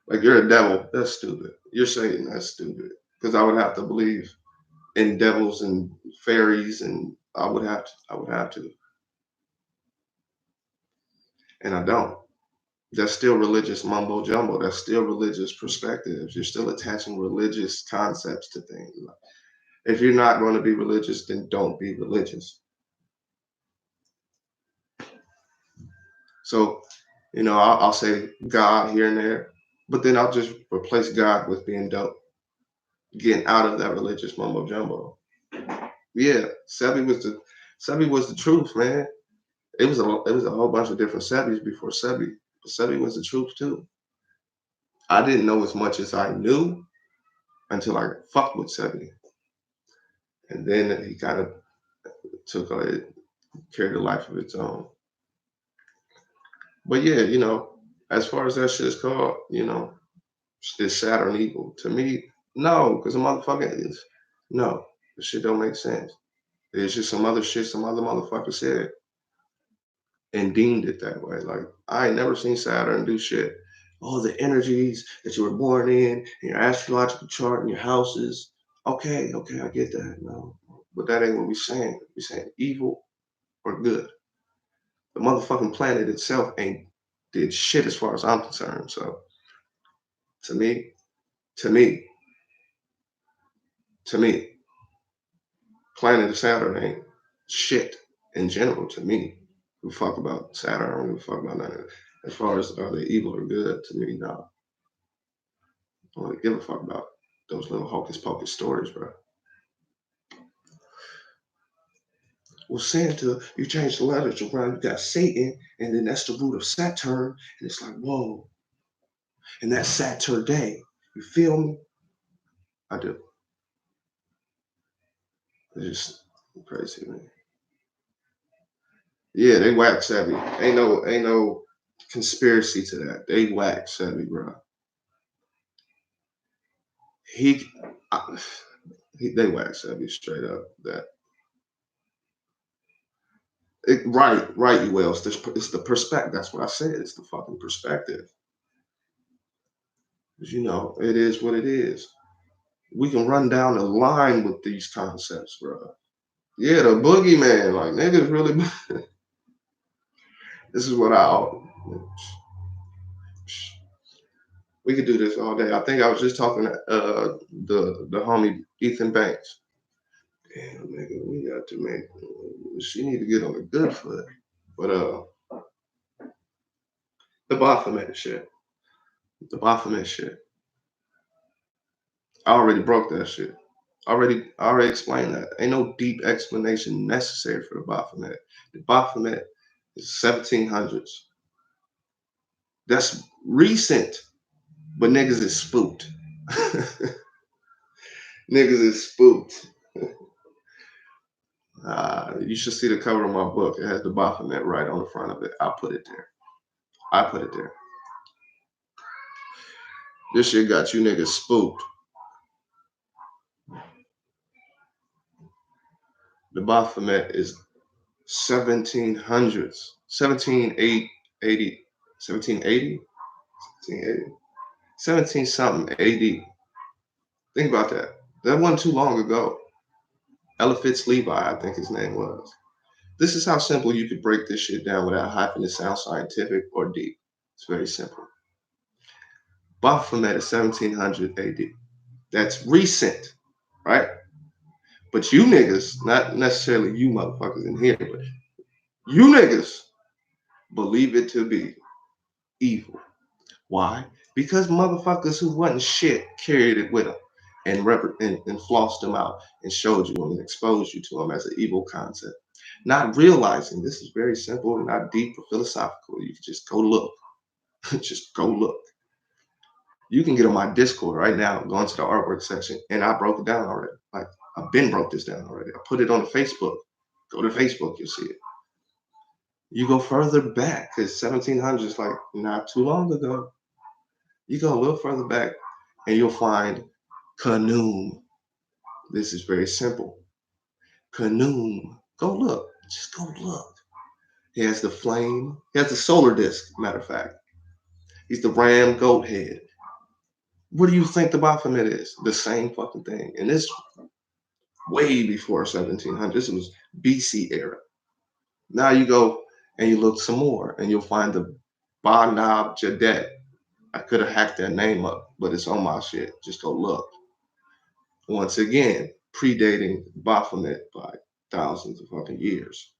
[SPEAKER 1] Like you're a devil, that's stupid. You're Satan, that's stupid. Because I would have to believe in devils and fairies, and I would have to, and I don't. That's still religious mumbo jumbo. That's still religious perspectives. You're still attaching religious concepts to things. If you're not going to be religious, then don't be religious. So, you know, I'll say God here and there, but then I'll just replace God with being dope, getting out of that religious mumbo jumbo. Yeah, Sebi was the truth, man. It was a whole bunch of different Sebis before Sebi. But Sebi was the truth too. I didn't know as much as I knew until I fucked with Sebi, and then he kind of took carried a life of its own. But yeah, you know, as far as that shit is called, you know, is Saturn evil? To me, no, because the motherfucker is no. The shit don't make sense. It's just some other shit some other motherfucker said and deemed it that way. Like I ain't never seen Saturn do shit. Oh, the energies that you were born in your astrological chart, and your houses. Okay, okay, I get that. No, but that ain't what we saying. We saying evil or good. The motherfucking planet itself ain't did shit as far as I'm concerned. So to me, to me, to me, planet of Saturn ain't shit in general to me. Who fuck about Saturn? I don't give a fuck about none of it. As far as are they evil or good, to me, no. I don't really give a fuck about those little hocus pocus stories, bro. Well, Santa, you change the letters around, you got Satan, and then that's the root of Saturn. And it's like, whoa. And that's Saturn day. You feel me? I do. It's just crazy, man. Yeah, they wax savvy. Ain't no conspiracy to that. They wax savvy, bro. He, I, they wax savvy straight up. That right, you will. It's the perspective. That's what I said. It's the fucking perspective. 'Cause, it is what it is. We can run down the line with these concepts, bro. Yeah, the boogeyman, like niggas really. This is what I. We could do this all day. I think I was just talking to the homie Ethan Banks. Damn, nigga, we got to make. She need to get on a good foot. But the Baphomet shit. The Baphomet shit. I already broke that shit. I already explained that. Ain't no deep explanation necessary for the Baphomet. The Baphomet is 1700s. That's recent, but niggas is spooked. Niggas is spooked. You should see the cover of my book. It has the Baphomet right on the front of it. I put it there. I put it there. This shit got you niggas spooked. The Baphomet is 1700s. 1780, 1780, 17 something AD. Think about that. That wasn't too long ago. Ella Levi, I think his name was. This is how simple you could break this shit down without having to sound scientific or deep. It's very simple. Baphomet is 1700 AD. That's recent, right? But you niggas, not necessarily you motherfuckers in here, but you niggas believe it to be evil. Why? Because motherfuckers who wasn't shit carried it with them and flossed them out and showed you them and exposed you to them as an evil concept. Not realizing this is very simple and not deep or philosophical. You can just go look. Just go look. You can get on my Discord right now, go into the artwork section, and I broke it down already. Like I've been broke this down already. I put it on the Facebook. Go to Facebook, you'll see it. You go further back, because 1700s like not too long ago. You go a little further back, and you'll find Khnum. This is very simple. Khnum. Go look. Just go look. He has the flame. He has the solar disk, matter of fact. He's the ram goat head. What do you think the Baphomet is? The same fucking thing. And this way before 1700s. It was BC era. Now you go and you look some more and you'll find the Banab Jadet. I could have hacked that name up, but it's on my shit. Just go look. Once again, predating Baphomet by thousands of fucking years.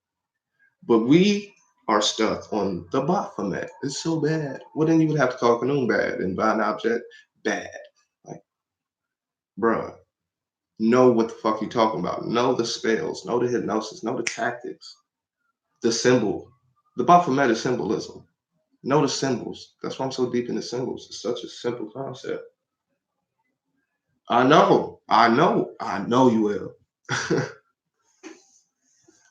[SPEAKER 1] But we are stuck on the Baphomet. It's so bad. Well, then you would have to call Khnum bad and Banab Jet bad. Like, bruh. Know what the fuck you talking about. Know the spells. Know the hypnosis. Know the tactics. The symbol. The Baphomet is symbolism. Know the symbols. That's why I'm so deep into symbols. It's such a simple concept. I know. You will.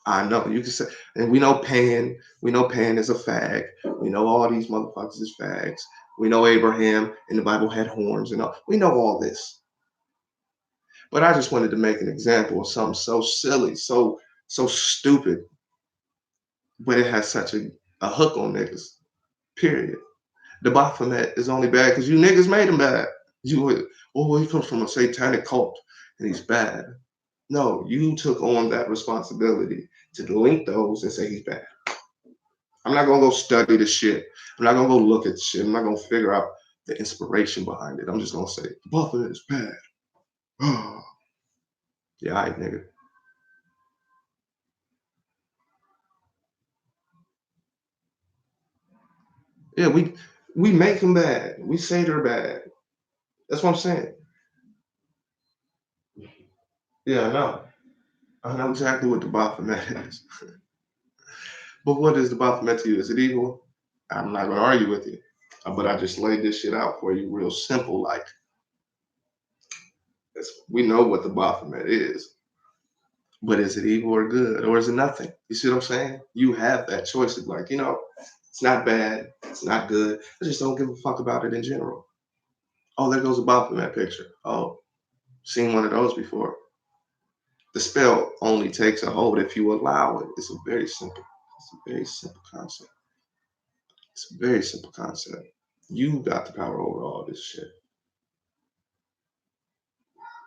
[SPEAKER 1] I know. You can say, and we know Pan. We know Pan is a fag. We know all these motherfuckers is fags. We know Abraham in the Bible had horns and all. We know all this. But I just wanted to make an example of something so silly, so stupid, but it has such a hook on niggas. Period. The Baphomet is only bad because you niggas made him bad. He comes from a satanic cult and he's bad. No, you took on that responsibility to link those and say he's bad. I'm not gonna go study the shit. I'm not gonna go look at shit. I'm not gonna figure out the inspiration behind it. I'm just gonna say the Baphomet is bad. Yeah, all right, nigga. Yeah, we make them bad. We say they're bad. That's what I'm saying. Yeah, I know. I know exactly what the Baphomet is. But what is the Baphomet to you? Is it evil? I'm not gonna argue with you. But I just laid this shit out for you real simple, like we know what the Baphomet is. But is it evil or good? Or is it nothing? You see what I'm saying? You have that choice of like, it's not bad, it's not good. I just don't give a fuck about it in general. Oh, there goes a Baphomet picture. Oh, seen one of those before. The spell only takes a hold if you allow it. It's a very simple concept. It's a very simple concept. You got the power over all this shit.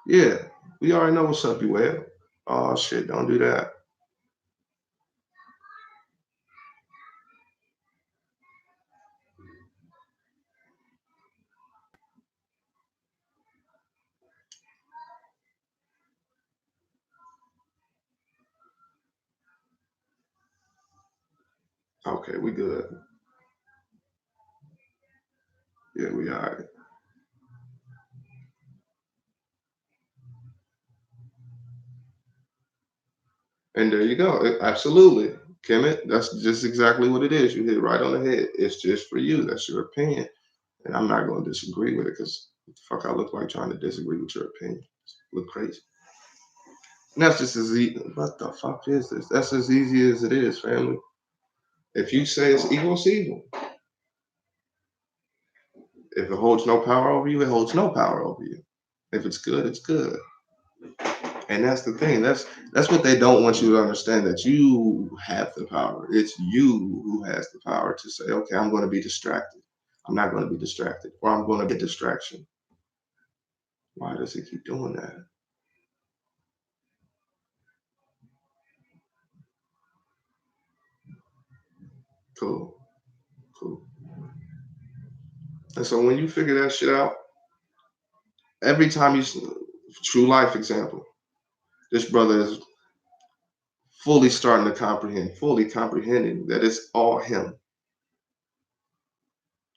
[SPEAKER 1] Yeah, we already know what's up, you whale. Oh shit, don't do that. Okay, we good. Yeah, we all right. And there you go. Absolutely. Kemet, that's just exactly what it is. You hit right on the head. It's just for you. That's your opinion. And I'm not going to disagree with it because what the fuck I look like trying to disagree with your opinion. Look crazy. And that's just as easy. What the fuck is this? That's as easy as it is, family. If you say it's evil, it's evil. If it holds no power over you, it holds no power over you. If it's good, it's good. And that's the thing. That's what they don't want you to understand, that you have the power. It's you who has the power to say, okay, I'm going to be distracted. I'm not going to be distracted, or I'm going to be a distraction. Why does he keep doing that? Cool, cool. And so when you figure that shit out, every time true life example, this brother is fully starting to comprehend, fully comprehending that it's all him.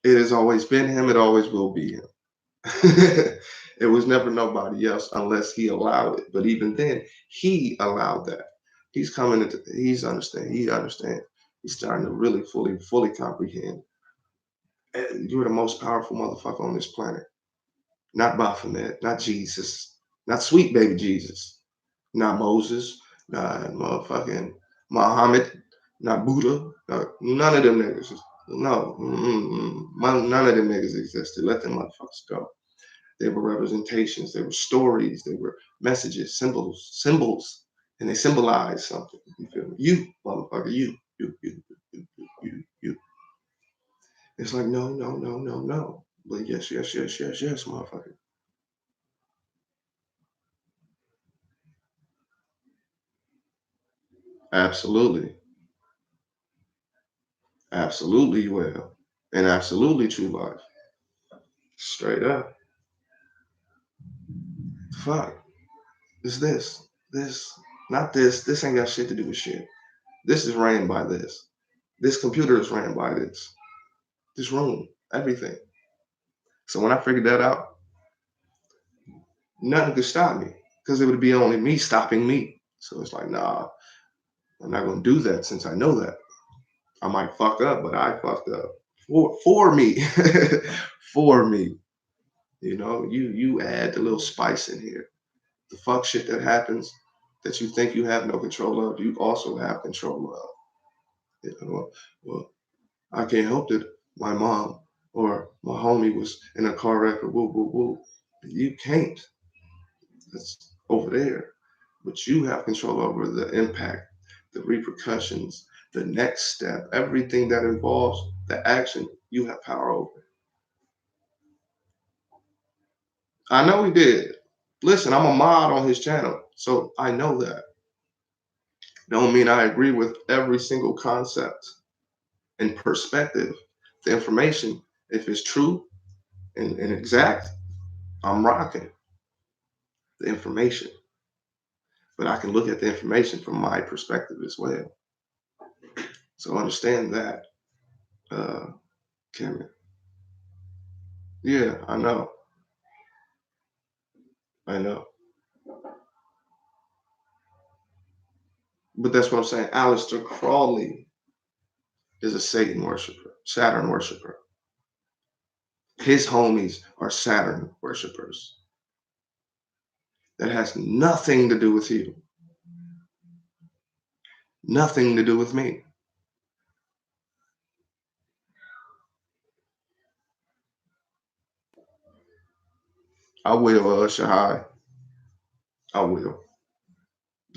[SPEAKER 1] It has always been him. It always will be him. It was never nobody else unless he allowed it. But even then, he allowed that. He's coming into, he's understanding, he understands. He's starting to really fully comprehend. And you're the most powerful motherfucker on this planet. Not Baphomet, not Jesus, not sweet baby Jesus, not Moses, not motherfucking Muhammad, not Buddha, none of them niggas. No, none of them niggas existed. Let them motherfuckers go. They were representations, they were stories, they were messages, symbols, and they symbolize something. You feel me? You, motherfucker, you. It's like, no, no, no, no, no. But yes, yes, yes, yes, yes, motherfucker. Absolutely. Absolutely you will. And absolutely true life. Straight up. Fuck. It's this. This. Not this. This ain't got shit to do with shit. This is ran by this. This computer is ran by this. This room. Everything. So when I figured that out, nothing could stop me. Because it would be only me stopping me. So it's like, nah, I'm not gonna do that since I know that. I might fuck up, but I fucked up. For me. For me. You add the little spice in here. The fuck shit that happens that you think you have no control of, you also have control of. Well, I can't help that my mom or my homie was in a car wreck or woo woo woo. You can't. That's over there. But you have control over the impact, the repercussions, the next step, everything that involves the action, you have power over. I know he did. Listen, I'm a mod on his channel, so I know that. Don't mean I agree with every single concept and perspective. The information, if it's true and exact, I'm rocking the information. But I can look at the information from my perspective as well. So understand that, Cameron. Yeah, I know. I know. But that's what I'm saying. Aleister Crowley is a Satan worshiper, Saturn worshiper. His homies are Saturn worshipers. That has nothing to do with you, nothing to do with me. I will, Shahai. I will.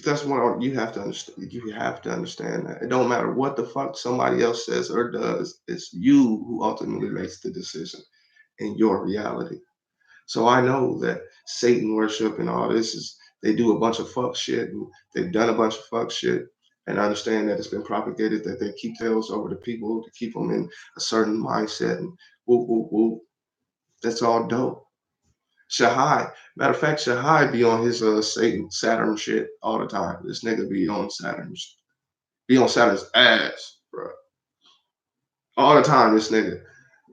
[SPEAKER 1] That's what you have to understand. You have to understand that it don't matter what the fuck somebody else says or does. It's you who ultimately makes the decision in your reality. So I know that Satan worship and all this is they do a bunch of fuck shit and they've done a bunch of fuck shit. And I understand that it's been propagated that they keep tales over to people to keep them in a certain mindset and whoop whoop whoop. That's all dope. Shahai, matter of fact, Shahai be on his Satan Saturn shit all the time. This nigga be on Saturn's ass, bro. All the time, this nigga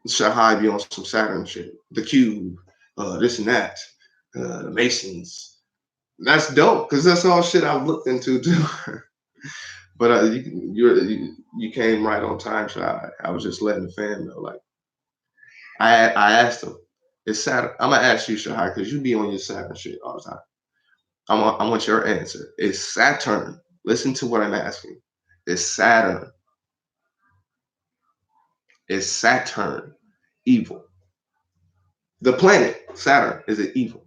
[SPEAKER 1] Shahai be on some Saturn shit. The Cube, this and that, the Masons. That's dope because that's all shit I've looked into too. But you came right on time, Shahai. I was just letting the fan know. Like I asked him, is Saturn? I'm gonna ask you, Shahai, because you be on your Saturn shit all the time. I want your answer. Is Saturn? Listen to what I'm asking. Is Saturn? Is Saturn evil? The planet Saturn, is it evil?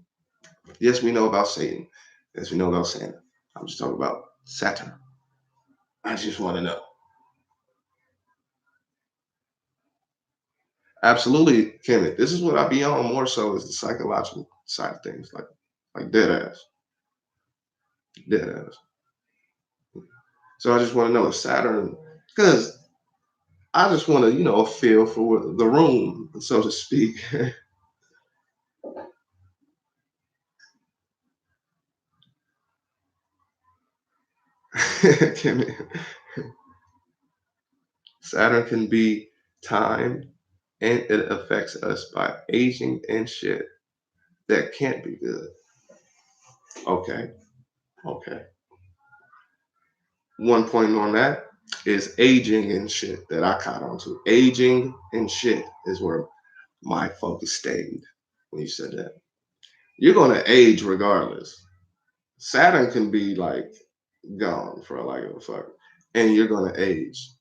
[SPEAKER 1] Yes, we know about Satan. Yes, we know about Santa. I'm just talking about Saturn. I just want to know. Absolutely, Kemet. This is what I be on more so is the psychological side of things, like dead ass, dead ass. So I just want to know if Saturn, because I just want to, feel for the room, so to speak. Kemet. Saturn can be time and it affects us by aging and shit. That can't be good. Okay. Okay. One point on that is aging and shit that I caught on to. Aging and shit is where my focus stayed when you said that. You're gonna age regardless. Saturn can be like gone for like a fuck, and you're gonna age.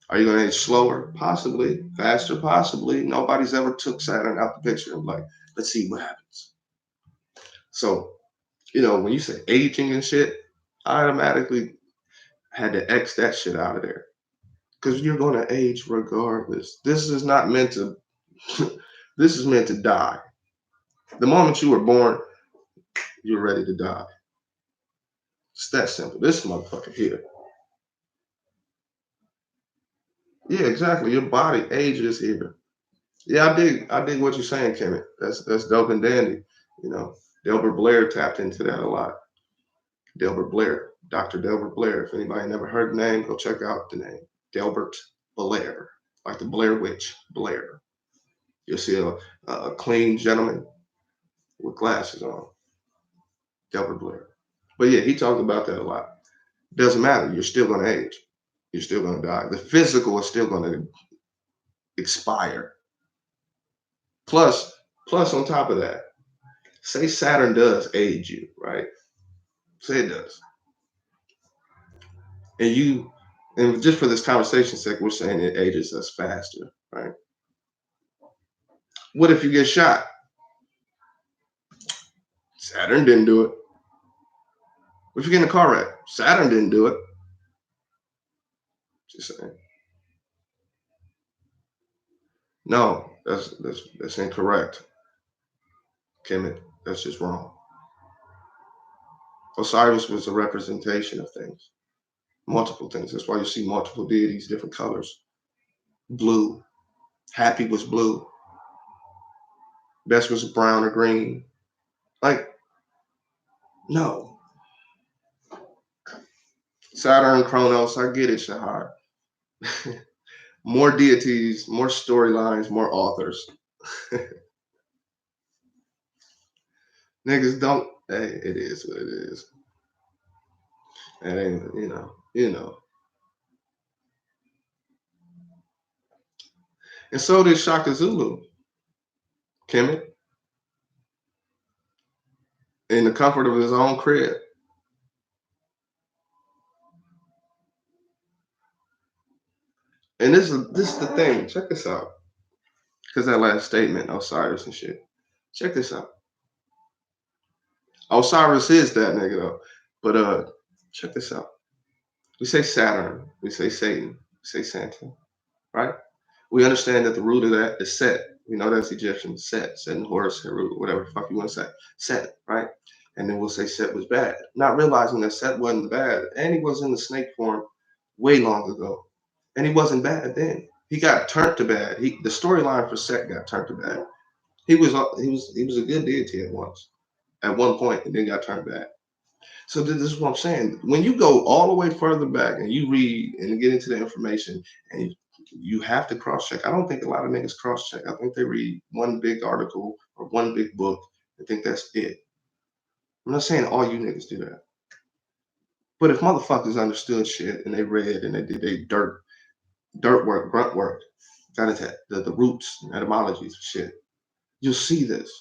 [SPEAKER 1] Are you gonna age slower? Possibly. Faster? Possibly. Nobody's ever took Saturn out the picture and like, let's see what happens. So, when you say aging and shit, I automatically had to X that shit out of there. Because you're gonna age regardless. This is not meant to this is meant to die. The moment you were born, you're ready to die. It's that simple. This motherfucker here. Yeah, exactly. Your body ages here. Yeah, I dig what you're saying, Kemet. That's dope and dandy. You know, Delbert Blair tapped into that a lot. Delbert Blair, Dr. Delbert Blair. If anybody never heard the name, go check out the name. Delbert Blair, like the Blair Witch, Blair. You'll see a clean gentleman with glasses on, Delbert Blair. But yeah, he talked about that a lot. Doesn't matter. You're still going to age. You're still going to die. The physical is still going to expire. Plus, plus on top of that, say Saturn does age you, right? Say it does. And and just for this conversation's sake, we're saying it ages us faster, right? What if you get shot? Saturn didn't do it. What if you get in a car wreck? Saturn didn't do it. Just saying. No, that's incorrect, Kemet. That's just wrong. Osiris was a representation of things, multiple things. That's why you see multiple deities, different colors. Blue. Happy was blue. Best was brown or green. Like, no. Saturn, Chronos, I get it, Shahar. More deities, more storylines, more authors. Niggas don't. Hey, it is what it is. And then, you know. And so did Shaka Zulu, Kemet, in the comfort of his own crib. And this is the thing. Check this out. Because that last statement, Osiris and shit. Check this out. Osiris is that nigga though. But check this out. We say Saturn, we say Satan, we say Santa, right? We understand that the root of that is Set. We know that's Egyptian, Set and Horus, Heru, whatever the fuck you want to say. Set, right? And then we'll say Set was bad. Not realizing that Set wasn't bad. And he was in the snake form way long ago. And he wasn't bad then. He got turned to bad. The storyline for Set got turned to bad. He was a good deity at one point, and then got turned bad. So this is what I'm saying. When you go all the way further back and you read and get into the information, and you have to cross check. I don't think a lot of niggas cross check. I think they read one big article or one big book and think that's it. I'm not saying all you niggas do that. But if motherfuckers understood shit and they read and they did they dirt work, grunt work, got into the roots, etymologies, shit, you'll see this.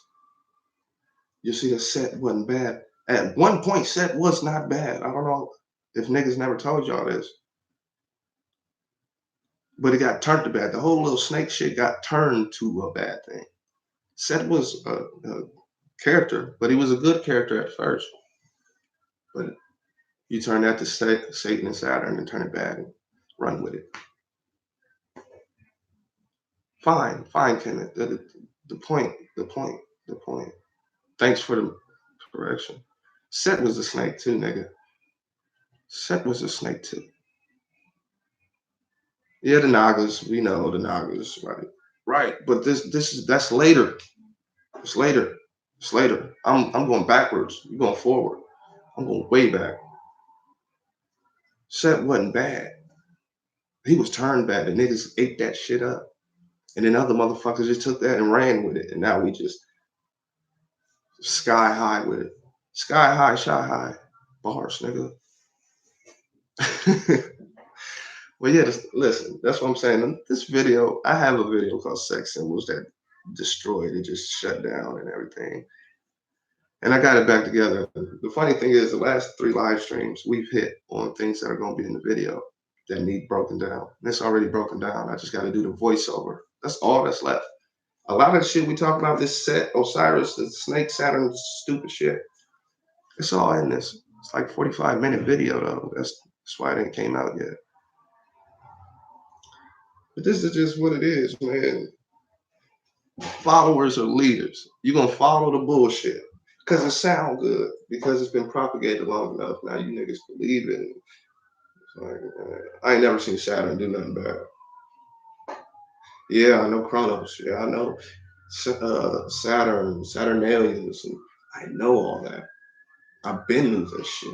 [SPEAKER 1] You'll see the Set wasn't bad. At one point, Set was not bad. I don't know if niggas never told y'all this, but it got turned to bad. The whole little snake shit got turned to a bad thing. Set was a character, but he was a good character at first. But you turn that to Satan and Saturn and turn it bad and run with it. Fine, Kenneth. The point. Thanks for the correction. Set was a snake too, nigga. Set was a snake too. Yeah, the Nagas. We know the Nagas, right? Right. But that's later. It's later. It's later. I'm going backwards. You're going forward. I'm going way back. Set wasn't bad. He was turned bad. The niggas ate that shit up. And then other motherfuckers just took that and ran with it. And now we just sky high with it. Sky high, shy high. Bars, nigga. Well, yeah, listen, that's what I'm saying. This video, I have a video called Sex Symbols that destroyed it, just shut down and everything. And I got it back together. The funny thing is, the last 3 live streams we've hit on things that are going to be in the video that need broken down. And it's already broken down. I just got to do the voiceover. That's all that's left. A lot of the shit we talk about, this Set, Osiris, the snake, Saturn, stupid shit, it's all in this. It's like 45-minute video though. That's why it ain't came out yet. But this is just what it is, man. Followers are leaders. You're gonna follow the bullshit because it sound good, because it's been propagated long enough. Now you niggas believe it. Like, I ain't never seen Saturn do nothing bad. Yeah, I know Chronos. Yeah, I know Saturn, Saturnalians, and I know all that. I've been through this shit.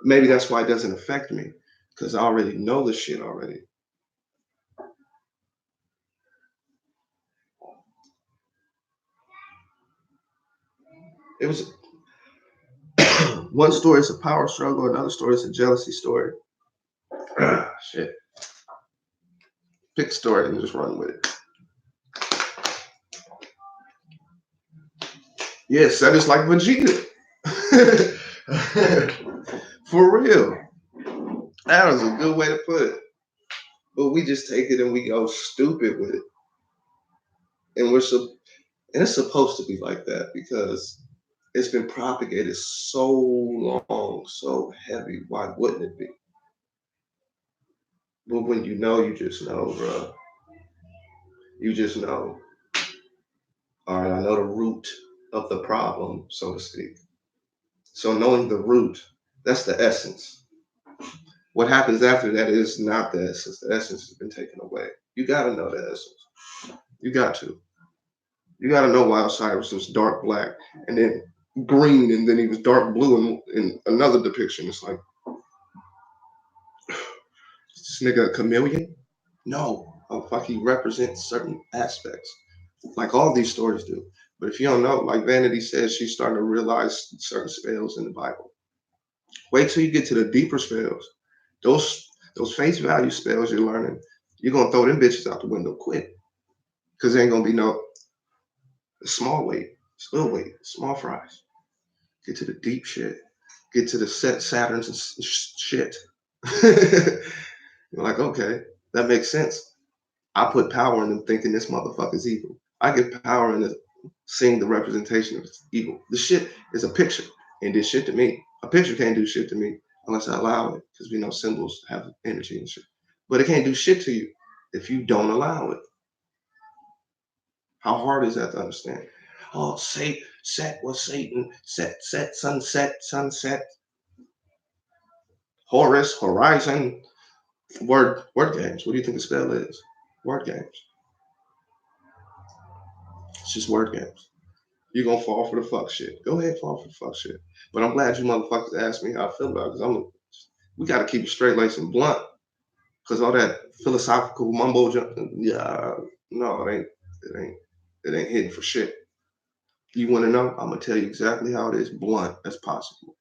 [SPEAKER 1] Maybe that's why it doesn't affect me, because I already know the shit already. It was one story is a power struggle, another story is a jealousy story. Shit. Pick a story and just run with it. Yes, that is like Vegeta. For real. That was a good way to put it. But we just take it and we go stupid with it. And and it's supposed to be like that because it's been propagated so long, so heavy. Why wouldn't it be? But when you just know, bro. You just know. All right, I know the root of the problem, so to speak. So knowing the root, that's the essence. What happens after that is not the essence. The essence has been taken away. You got to know the essence. You got to. You got to know why Osiris was dark black and then green and then he was dark blue in another depiction. It's like, this nigga a chameleon? No. Oh, fuck, he represents certain aspects, like all these stories do. But if you don't know, like Vanity says, she's starting to realize certain spells in the Bible. Wait till you get to the deeper spells. Those face value spells you're learning, you're gonna throw them bitches out the window quick. Cause there ain't gonna be no small weight, little weight, small fries. Get to the deep shit. Get to the set Saturns and shit. You're like, okay, that makes sense. I put power in them thinking this motherfucker's evil. I get power in the seeing the representation of evil. The shit is a picture, and this shit to me. A picture can't do shit to me unless I allow it, because we know symbols have energy and shit. But it can't do shit to you if you don't allow it. How hard is that to understand? Oh, say set was Satan, set, sunset, sunset, Horus, horizon. Word games. What do you think the spell is? Word games. It's just word games. You're gonna fall for the fuck shit. Go ahead, fall for the fuck shit. But I'm glad you motherfuckers asked me how I feel about it, because we gotta keep it straight laced and blunt. Cause all that philosophical mumbo jump, yeah, no, it ain't hidden for shit. You wanna know? I'm gonna tell you exactly how it is, blunt as possible.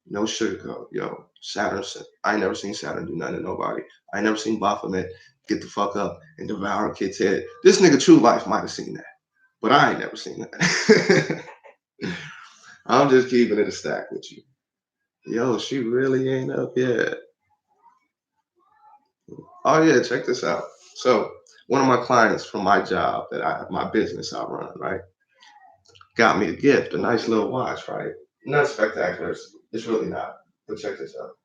[SPEAKER 1] No sugarcoat. Yo, Saturn, I ain't never seen Saturn do nothing to nobody. I ain't never seen Baphomet get the fuck up and devour a kid's head. This nigga True Life might have seen that, but I ain't never seen that. I'm just keeping it a stack with you. Yo, she really ain't up yet. Oh yeah, check this out. So one of my clients from my job my business I run, right, got me a gift, a nice little watch, right? Not spectacular. It's really not. But check this out.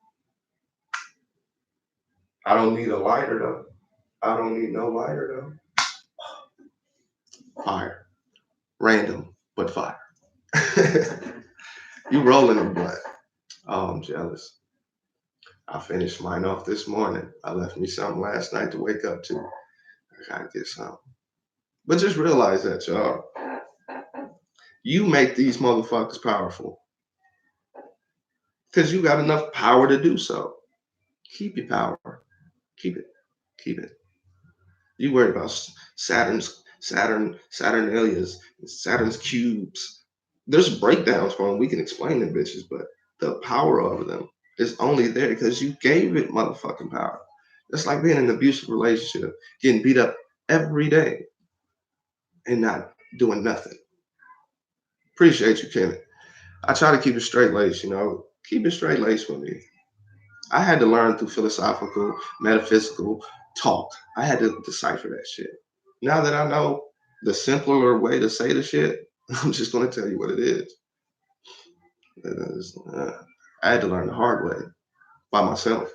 [SPEAKER 1] I don't need a lighter though. I don't need no lighter though. Fire. Random, but fire. You rolling a blunt. Oh, I'm jealous. I finished mine off this morning. I left me something last night to wake up to. I gotta get some. But just realize that, y'all. You make these motherfuckers powerful. Because you got enough power to do so. Keep your power. Keep it. Keep it. You worry about Saturnalias, Saturn's cubes. There's breakdowns for them. We can explain them bitches, but the power of them is only there because you gave it motherfucking power. That's like being in an abusive relationship, getting beat up every day and not doing nothing. Appreciate you, Kenneth. I try to keep it straight laced, keep it straight laced with me. I had to learn through philosophical, metaphysical talk. I had to decipher that shit. Now that I know the simpler way to say the shit, I'm just going to tell you what it is. I had to learn the hard way by myself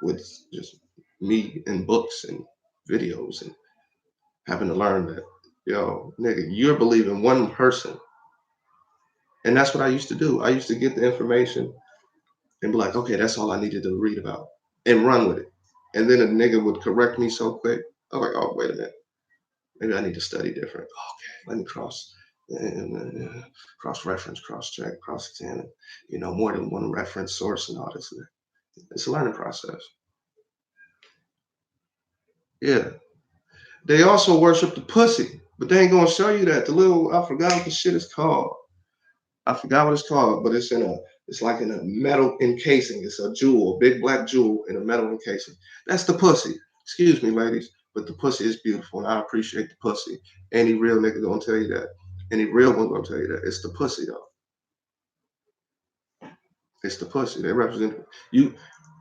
[SPEAKER 1] with just me and books and videos and having to learn that, yo, nigga, you're believing one person. And that's what I used to do. I used to get the information and be like, okay, that's all I needed to read about and run with it. And then a nigga would correct me so quick. I was like, oh, wait a minute. Maybe I need to study different. Okay, let me cross reference, cross check, cross examine, more than one reference source and all this. It's a learning process. Yeah. They also worship the pussy, but they ain't gonna show you that. I forgot what the shit is called. I forgot what it's called, but it's like in a metal encasing. It's a jewel, a big black jewel in a metal encasing. That's the pussy. Excuse me, ladies, but the pussy is beautiful, and I appreciate the pussy. Any real nigga gonna tell you that. Any real one gonna tell you that. It's the pussy though. It's the pussy. They represent you.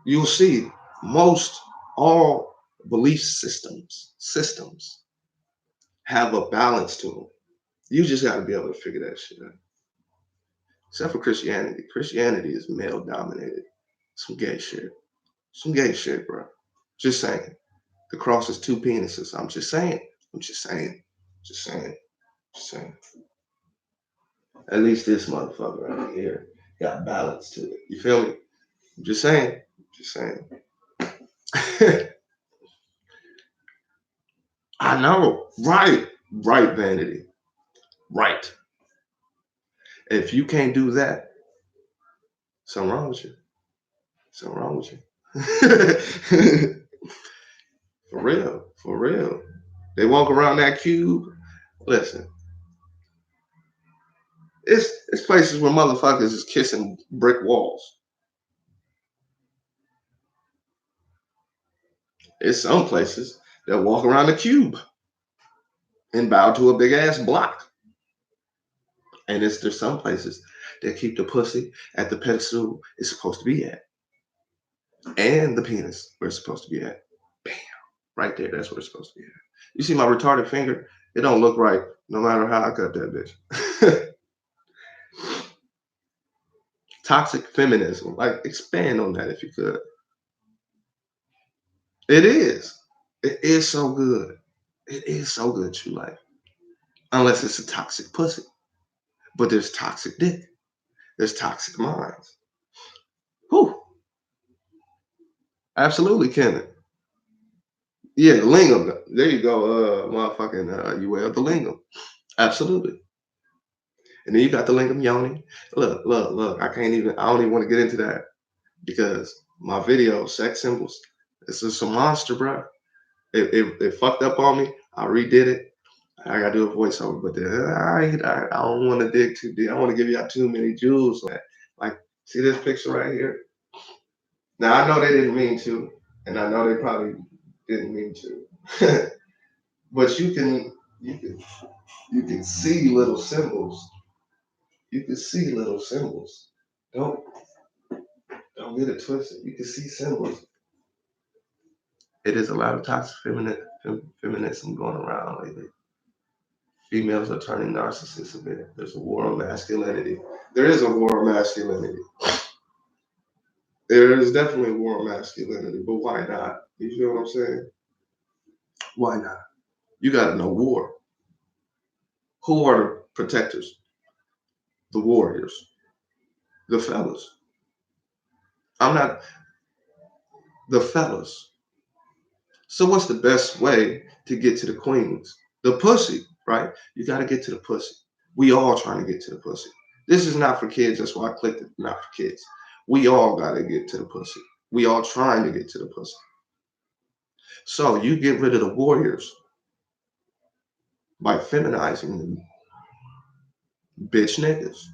[SPEAKER 1] You'll see most all belief systems have a balance to them. You just got to be able to figure that shit out. Except for Christianity. Christianity is male dominated. Some gay shit. Some gay shit, bro. Just saying. The cross is two penises. I'm just saying. I'm just saying. Just saying. Just saying. At least this motherfucker right here got balance to it. You feel me? I'm just saying. Just saying. I know. Right. Right, Vanity. Right. If you can't do that, something wrong with you. Something wrong with you. For real. For real. They walk around that cube. Listen, it's places where motherfuckers is kissing brick walls. It's some places that walk around the cube and bow to a big ass block. And there's some places that keep the pussy at the pedestal it's supposed to be at. And the penis where it's supposed to be at. Bam. Right there. That's where it's supposed to be at. You see my retarded finger? It don't look right no matter how I cut that bitch. Toxic feminism. Like, expand on that if you could. It is. It is so good. It is so good, true life. Unless it's a toxic pussy. But there's toxic dick. There's toxic minds. Whew. Absolutely, Kenneth. Yeah, the lingam. There you go. Motherfucking you wear the lingam. Absolutely. And then you got the lingam yoni. Look. I don't even want to get into that because my video, sex symbols, it's just a monster, bro. It fucked up on me. I redid it. I gotta do a voiceover, but I don't want to dig too deep. I want to give y'all too many jewels. Like, see this picture right here? Now I know they didn't mean to, and I know they probably didn't mean to, but you can see little symbols. You can see little symbols. Don't don't get it twisted. You can see symbols. It is a lot of toxic feminism going around lately. Females are turning narcissists a bit. There's a war on masculinity. There is a war on masculinity. There is definitely a war on masculinity, but why not? You feel what I'm saying? Why not? You got to know war. Who are the protectors? The warriors, the fellas. I'm not the fellas. So what's the best way to get to the queens? The pussy, right? You got to get to the pussy. We all trying to get to the pussy. This is not for kids. That's why I clicked it. Not for kids. We all got to get to the pussy. We all trying to get to the pussy. So you get rid of the warriors by feminizing them, bitch niggas.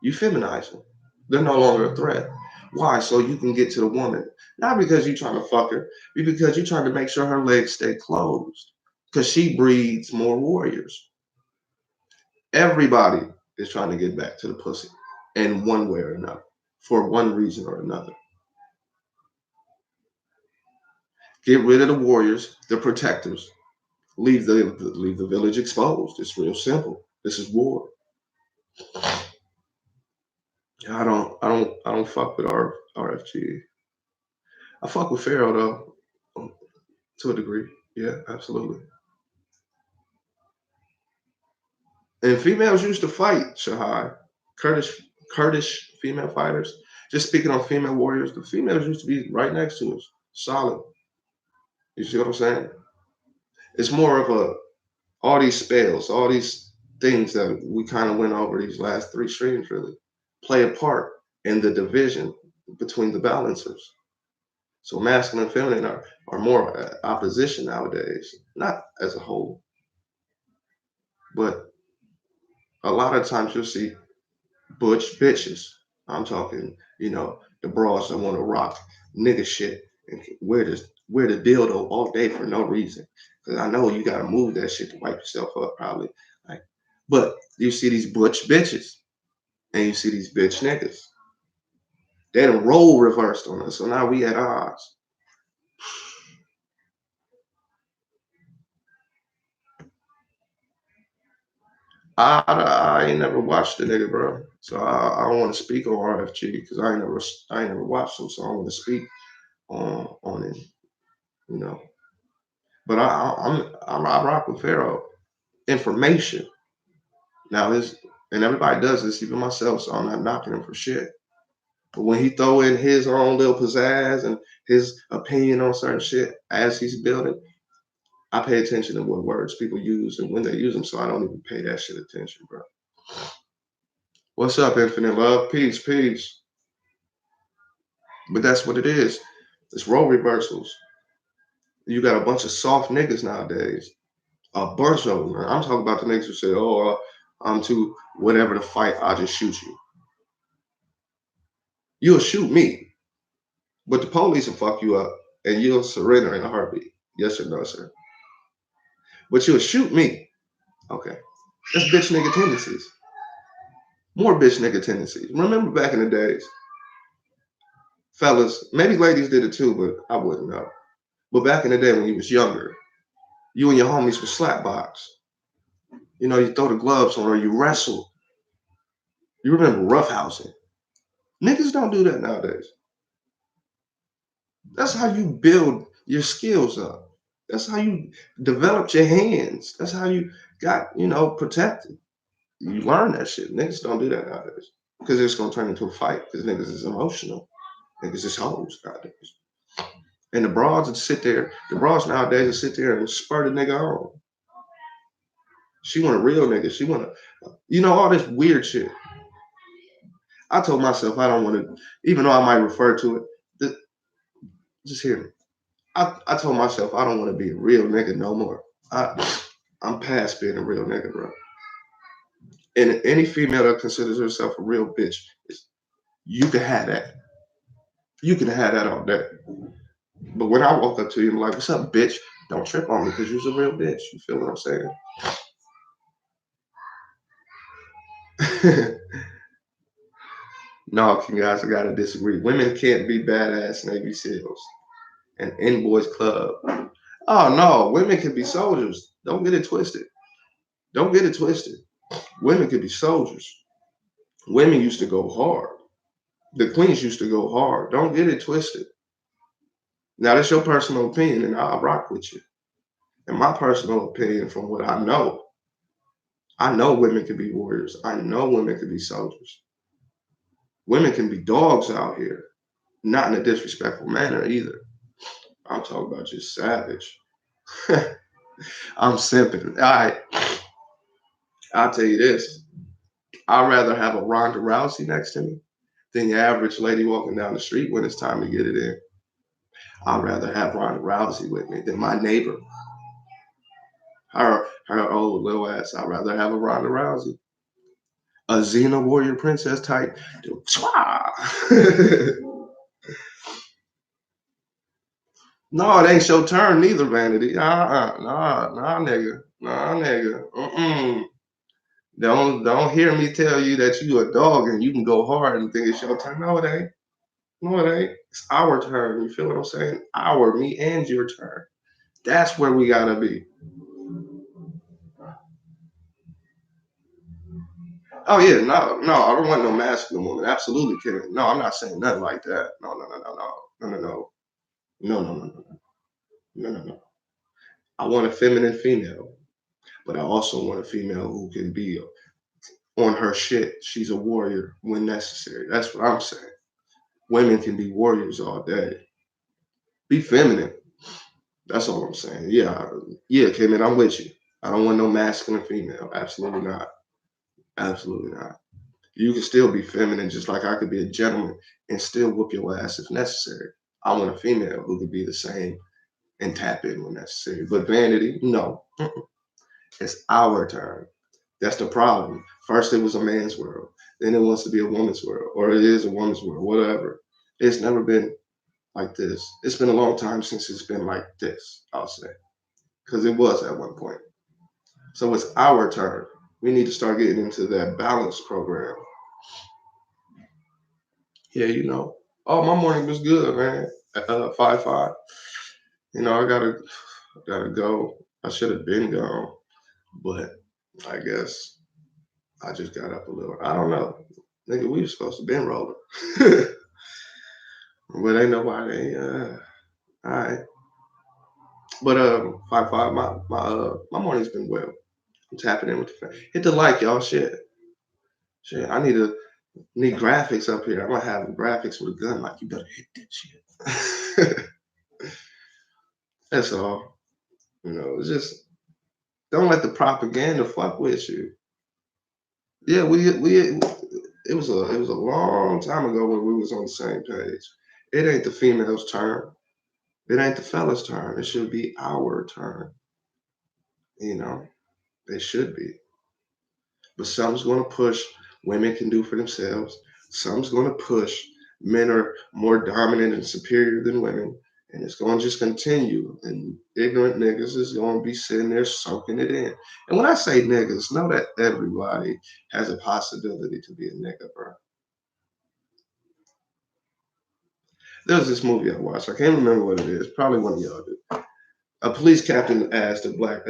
[SPEAKER 1] You feminize them. They're no longer a threat. Why? So you can get to the woman. Not because you're trying to fuck her, but because you're trying to make sure her legs stay closed. Because she breeds more warriors. Everybody is trying to get back to the pussy in one way or another, for one reason or another. Get rid of the warriors, the protectors. Leave the village exposed. It's real simple. This is war. I don't fuck with RFG. I fuck with Pharaoh though, to a degree. Yeah, absolutely. And females used to fight, Shahai. Kurdish Kurdish female fighters. Just speaking on female warriors, the females used to be right next to us. Solid. You see what I'm saying? It's more of a all these spells, all these things that we kind of went over these last three streams really play a part in the division between the balancers. So masculine and feminine are more opposition nowadays, not as a whole, but a lot of times you'll see butch bitches. I'm talking, the bras that want to rock nigga shit and wear the dildo all day for no reason. Because I know you gotta move that shit to wipe yourself up, probably. Like, but you see these butch bitches and you see these bitch niggas. They had a role reversed on us, so now we at odds. I ain't never watched the nigga, bro. So I don't want to speak on RFG because I ain't never watched him, so I want to speak on it, you know. But I rock with Pharaoh. Information. Now his and everybody does this, even myself, so I'm not knocking him for shit. But when he throw in his own little pizzazz and his opinion on certain shit as he's building, I pay attention to what words people use and when they use them, so I don't even pay that shit attention, bro. What's up, Infinite Love? Peace, peace. But that's what it is. It's role reversals. You got a bunch of soft niggas nowadays. A bunch of them. Man. I'm talking about the niggas who say, "Oh, I'm too whatever to fight. I'll just shoot you." You'll shoot me, but the police will fuck you up and you'll surrender in a heartbeat. Yes or no, sir? But you'll shoot me. Okay. That's bitch nigga tendencies. More bitch nigga tendencies. Remember back in the days, fellas, maybe ladies did it too, but I wouldn't know. But back in the day when you was younger, you and your homies would slap box. You know, you throw the gloves on or you wrestle. You remember roughhousing. Niggas don't do that nowadays. That's how you build your skills up. That's how you developed your hands. That's how you got, protected. You learn that shit. Niggas don't do that nowadays. Because it's gonna turn into a fight. Because niggas is emotional. Niggas is hoes nowadays. And the bras nowadays will sit there and spur the nigga on. She want a real nigga. She want all this weird shit. I told myself I don't want to, even though I might refer to it, just hear me. I told myself I don't want to be a real nigga no more. I'm past being a real nigga, bro. And any female that considers herself a real bitch, you can have that. You can have that all day. But when I walk up to you and like, what's up, bitch? Don't trip on me because you're a real bitch. You feel what I'm saying? No, guys, I gotta disagree. Women can't be badass Navy SEALs and in boys club. Oh no, women can be soldiers. Don't get it twisted. Don't get it twisted. Women can be soldiers. Women used to go hard. The queens used to go hard. Don't get it twisted. Now that's your personal opinion, and I'll rock with you. In my personal opinion, from what I know women can be warriors. I know women can be soldiers. Women can be dogs out here, not in a disrespectful manner either. I'm talking about just savage. I'm simping. All right, I'll tell you this. I'd rather have a Ronda Rousey next to me than your average lady walking down the street when it's time to get it in. I'd rather have Ronda Rousey with me than my neighbor. Her old little ass. I'd rather have a Ronda Rousey. A Xena warrior princess type. No, it ain't your turn neither, Vanity. Nah, nigga. Nah, nigga. Don't hear me tell you that you a dog and you can go hard and think it's your turn. No, it ain't. No, it ain't. It's our turn. You feel what I'm saying? Me and your turn. That's where we gotta be. Oh yeah, no, I don't want no masculine woman. Absolutely kidding. No, I'm not saying nothing like that. No. I want a feminine female, but I also want a female who can be on her shit. She's a warrior when necessary. That's what I'm saying. Women can be warriors all day. Be feminine. That's all I'm saying. Yeah, Kim, I'm with you. I don't want no masculine female. Absolutely not. Absolutely not. You can still be feminine, just like I could be a gentleman and still whoop your ass if necessary. I want a female who could be the same and tap in when necessary. But vanity, no. It's our turn. That's the problem. First, it was a man's world. Then it wants to be a woman's world, or it is a woman's world, whatever. It's never been like this. It's been a long time since it's been like this, I'll say, because it was at one point. So it's our turn. We need to start getting into that balance program. Yeah, Oh, my morning was good, man. 5-5. I gotta go. I should have been gone, but I guess I just got up a little. I don't know. Nigga, we were supposed to been rolling. But ain't nobody. All right. But 5-5. My morning's been well. I'm tapping in with the fan. Hit the like, y'all. Shit. Need graphics up here. I'm gonna have graphics with a gun. Like you better hit that shit. That's all. It's just don't let the propaganda fuck with you. Yeah, it was a long time ago when we was on the same page. It ain't the female's turn. It ain't the fella's turn. It should be our turn. You know, it should be. But some's going to push women can do for themselves. Some's going to push men are more dominant and superior than women. And it's going to just continue. And ignorant niggas is going to be sitting there soaking it in. And when I say niggas, know that everybody has a possibility to be a nigga, bro. There was this movie I watched. I can't remember what it is. Probably one of y'all do. A police captain asked a black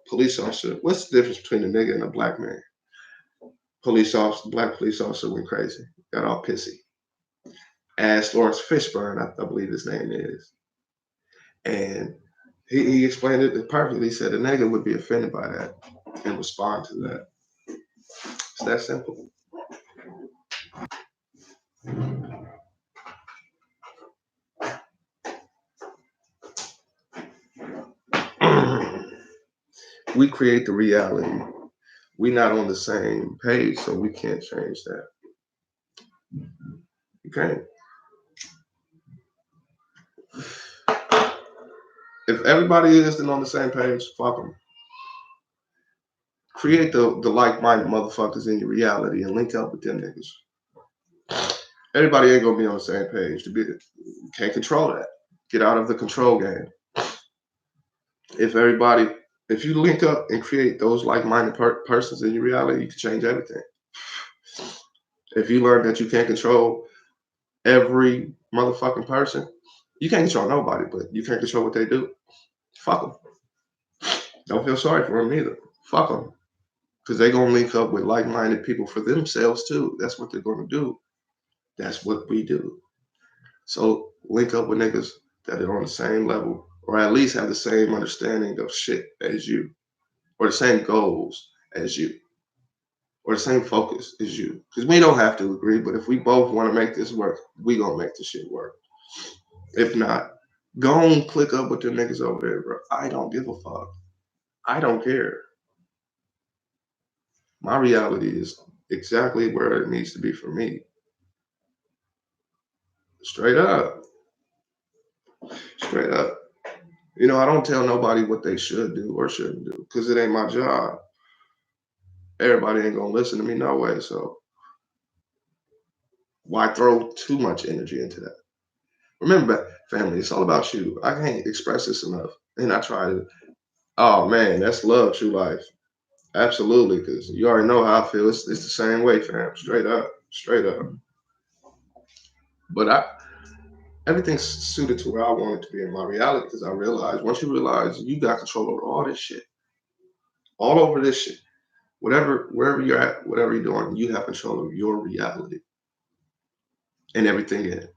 [SPEAKER 1] police officer, "What's the difference between a nigga and a black man?" Black police officer went crazy, got all pissy. Asked Lawrence Fishburne, I believe his name is, and he explained it perfectly. He said a nigga would be offended by that and respond to that. It's that simple. We create the reality. We not on the same page, so we can't change that. You can't. If everybody isn't on the same page, fuck them. Create the like-minded motherfuckers in your reality and link up with them niggas. Everybody ain't gonna be on the same page. You can't control that. Get out of the control game. If you link up and create those like-minded persons in your reality, you can change everything. If you learn that you can't control every motherfucking person, you can't control nobody, but you can't control what they do. Fuck them. Don't feel sorry for them either. Fuck them. Because they're going to link up with like-minded people for themselves too. That's what they're going to do. That's what we do. So link up with niggas that are on the same level, or at least have the same understanding of shit as you, or the same goals as you, or the same focus as you. Because we don't have to agree, but if we both want to make this work, we gonna make this shit work. If not, go and click up with the niggas over there, bro. I don't give a fuck. I don't care. My reality is exactly where it needs to be for me. Straight up. Straight up. You know, I don't tell nobody what they should do or shouldn't do because it ain't my job. Everybody ain't gonna listen to me no way. So why throw too much energy into that? Remember, family, it's all about you. I can't express this enough. And I try to, oh man, that's love, true life. Absolutely, because you already know how I feel. It's the same way, fam. Straight up. Straight up. But everything's suited to where I want it to be in my reality because I realize once you realize you got control over all this shit, all over this shit, whatever, wherever you're at, whatever you're doing, you have control of your reality and everything in it.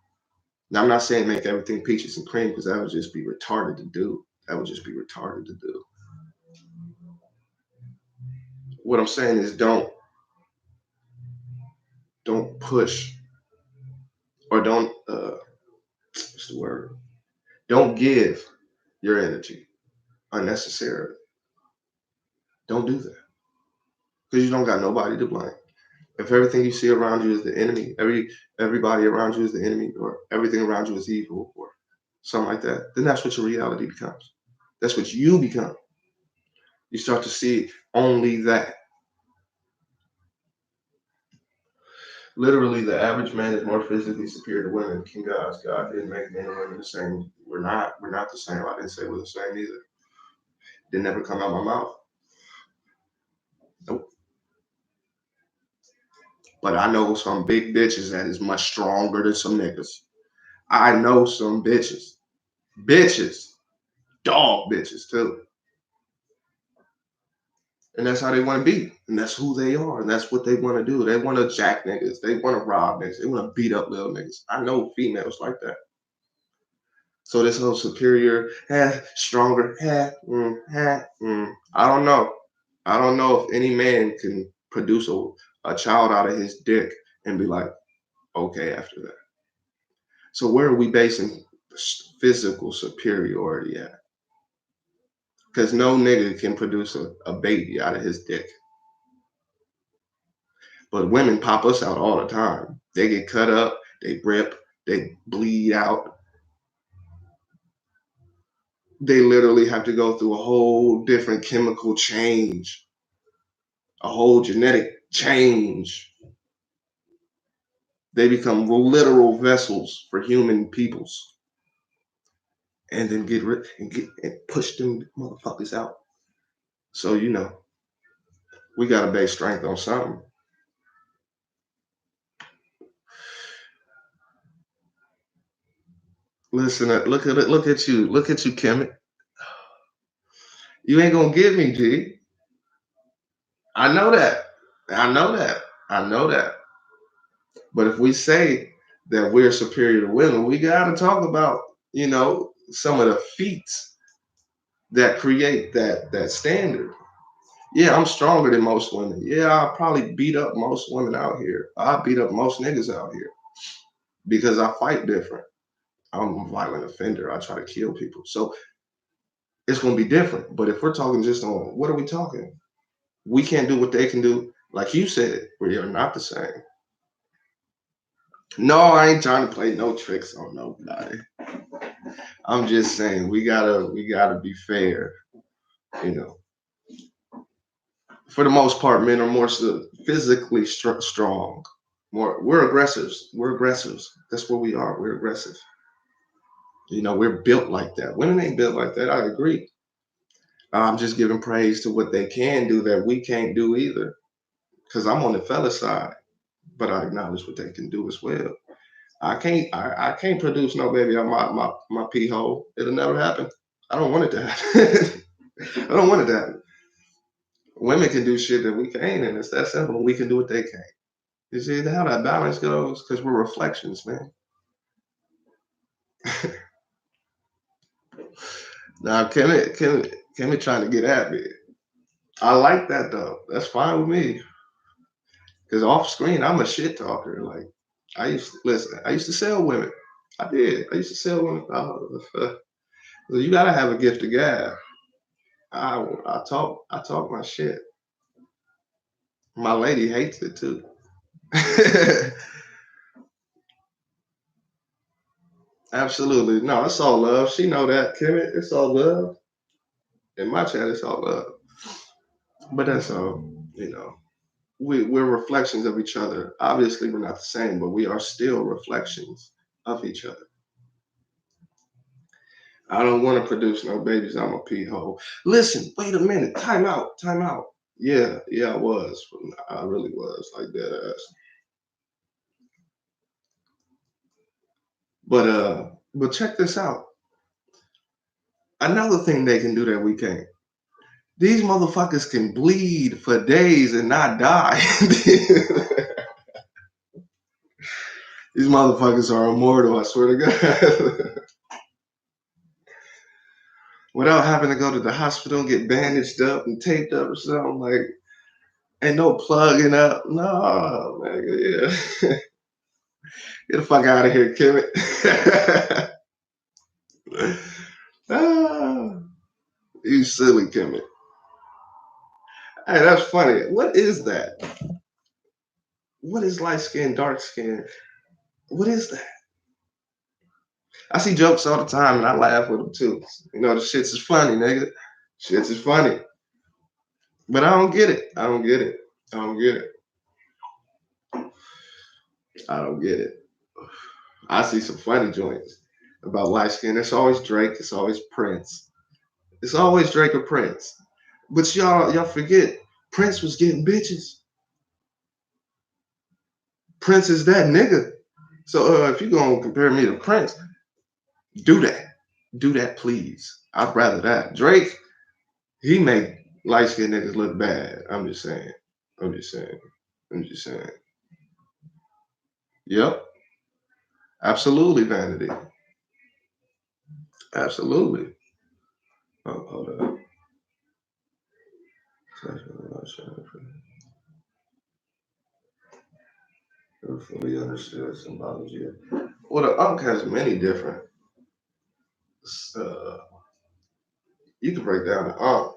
[SPEAKER 1] Now, I'm not saying make everything peaches and cream because that would just be retarded to do. That would just be retarded to do. What I'm saying is don't push or don't what's the word? Don't give your energy unnecessarily. Don't do that because you don't got nobody to blame. If everything you see around you is the enemy, everybody around you is the enemy, or everything around you is evil, or something like that, then that's what your reality becomes. That's what you become. You start to see only that. Literally, the average man is more physically superior to women. King God's God didn't make men and women the same. We're not the same. I didn't say we're the same either. Didn't ever come out my mouth. Nope. But I know some big bitches that is much stronger than some niggas. I know some bitches. Bitches. Dog bitches too. And that's how they want to be. And that's who they are. And that's what they want to do. They want to jack niggas. They want to rob niggas. They want to beat up little niggas. I know females like that. So this whole superior, stronger, I don't know. I don't know if any man can produce a child out of his dick and be like, okay after that. So where are we basing physical superiority at? Because no nigga can produce a baby out of his dick. But women pop us out all the time. They get cut up, they rip, they bleed out. They literally have to go through a whole different chemical change, a whole genetic change. They become literal vessels for human peoples. and then get rid and push them motherfuckers out. So we gotta base strength on something. Listen, look at it, look at you, Kemet. You ain't gonna get me, G. I know that. I know that. I know that. But if we say that we're superior to women, we gotta talk about, some of the feats that create that standard. Yeah, I'm stronger than most women. Yeah, I'll probably beat up most women out here. I'll beat up most niggas out here because I fight different. I'm a violent offender. I try to kill people. So it's gonna be different. But if we're talking just on what are we talking? We can't do what they can do. Like you said, we are not the same. No, I ain't trying to play no tricks on nobody. I'm just saying we gotta be fair. You know, for the most part, men are more physically strong. We're aggressors. We're aggressors. That's what we are. We're aggressive. We're built like that. Women ain't built like that. I agree. I'm just giving praise to what they can do that we can't do either. Because I'm on the fella side, but I acknowledge what they can do as well. I can't produce no baby on my pee hole. It'll never happen. I don't want it to happen. I don't want it to happen. Women can do shit that we can't, and it's that simple. We can do what they can't. You see how that balance goes? Because we're reflections, man. Now, Kimmy trying to get at me. I like that though. That's fine with me. Because off screen, I'm a shit talker. Like I used to sell women. I did. I used to sell women. So you gotta have a gift of gab. I talk my shit. My lady hates it too. Absolutely. No, it's all love. She know that, Kimmy. It's all love. In my chat, it's all love. But that's all, you know. We're reflections of each other. Obviously, we're not the same, but we are still reflections of each other. I don't want to produce no babies. I'm a pee hole. Listen, wait a minute. Time out. Time out. Yeah, I was. I really was like that ass. But check this out. Another thing they can do that we can't. These motherfuckers can bleed for days and not die. These motherfuckers are immortal, I swear to God. Without having to go to the hospital and get bandaged up and taped up or something, like, ain't no plugging up. No, man, yeah. Get the fuck out of here, Kimmy. Ah, you silly Kimmy. Hey, that's funny. What is that? What is light skin, dark skin? What is that? I see jokes all the time and I laugh with them too. The shits is funny, nigga. Shits is funny. But I don't get it. I don't get it. I don't get it. I don't get it. I see some funny joints about light skin. It's always Drake. It's always Prince. It's always Drake or Prince. But y'all forget Prince was getting bitches. Prince is that nigga. So if you gonna compare me to Prince, do that. Do that, please. I'd rather that. Drake, he make light skinned niggas look bad. I'm just saying. I'm just saying. I'm just saying. Yep. Absolutely vanity. Absolutely. Oh, hold up. Fully understood symbology. Well, the Unk has many different. Uh, you can break down the Unk,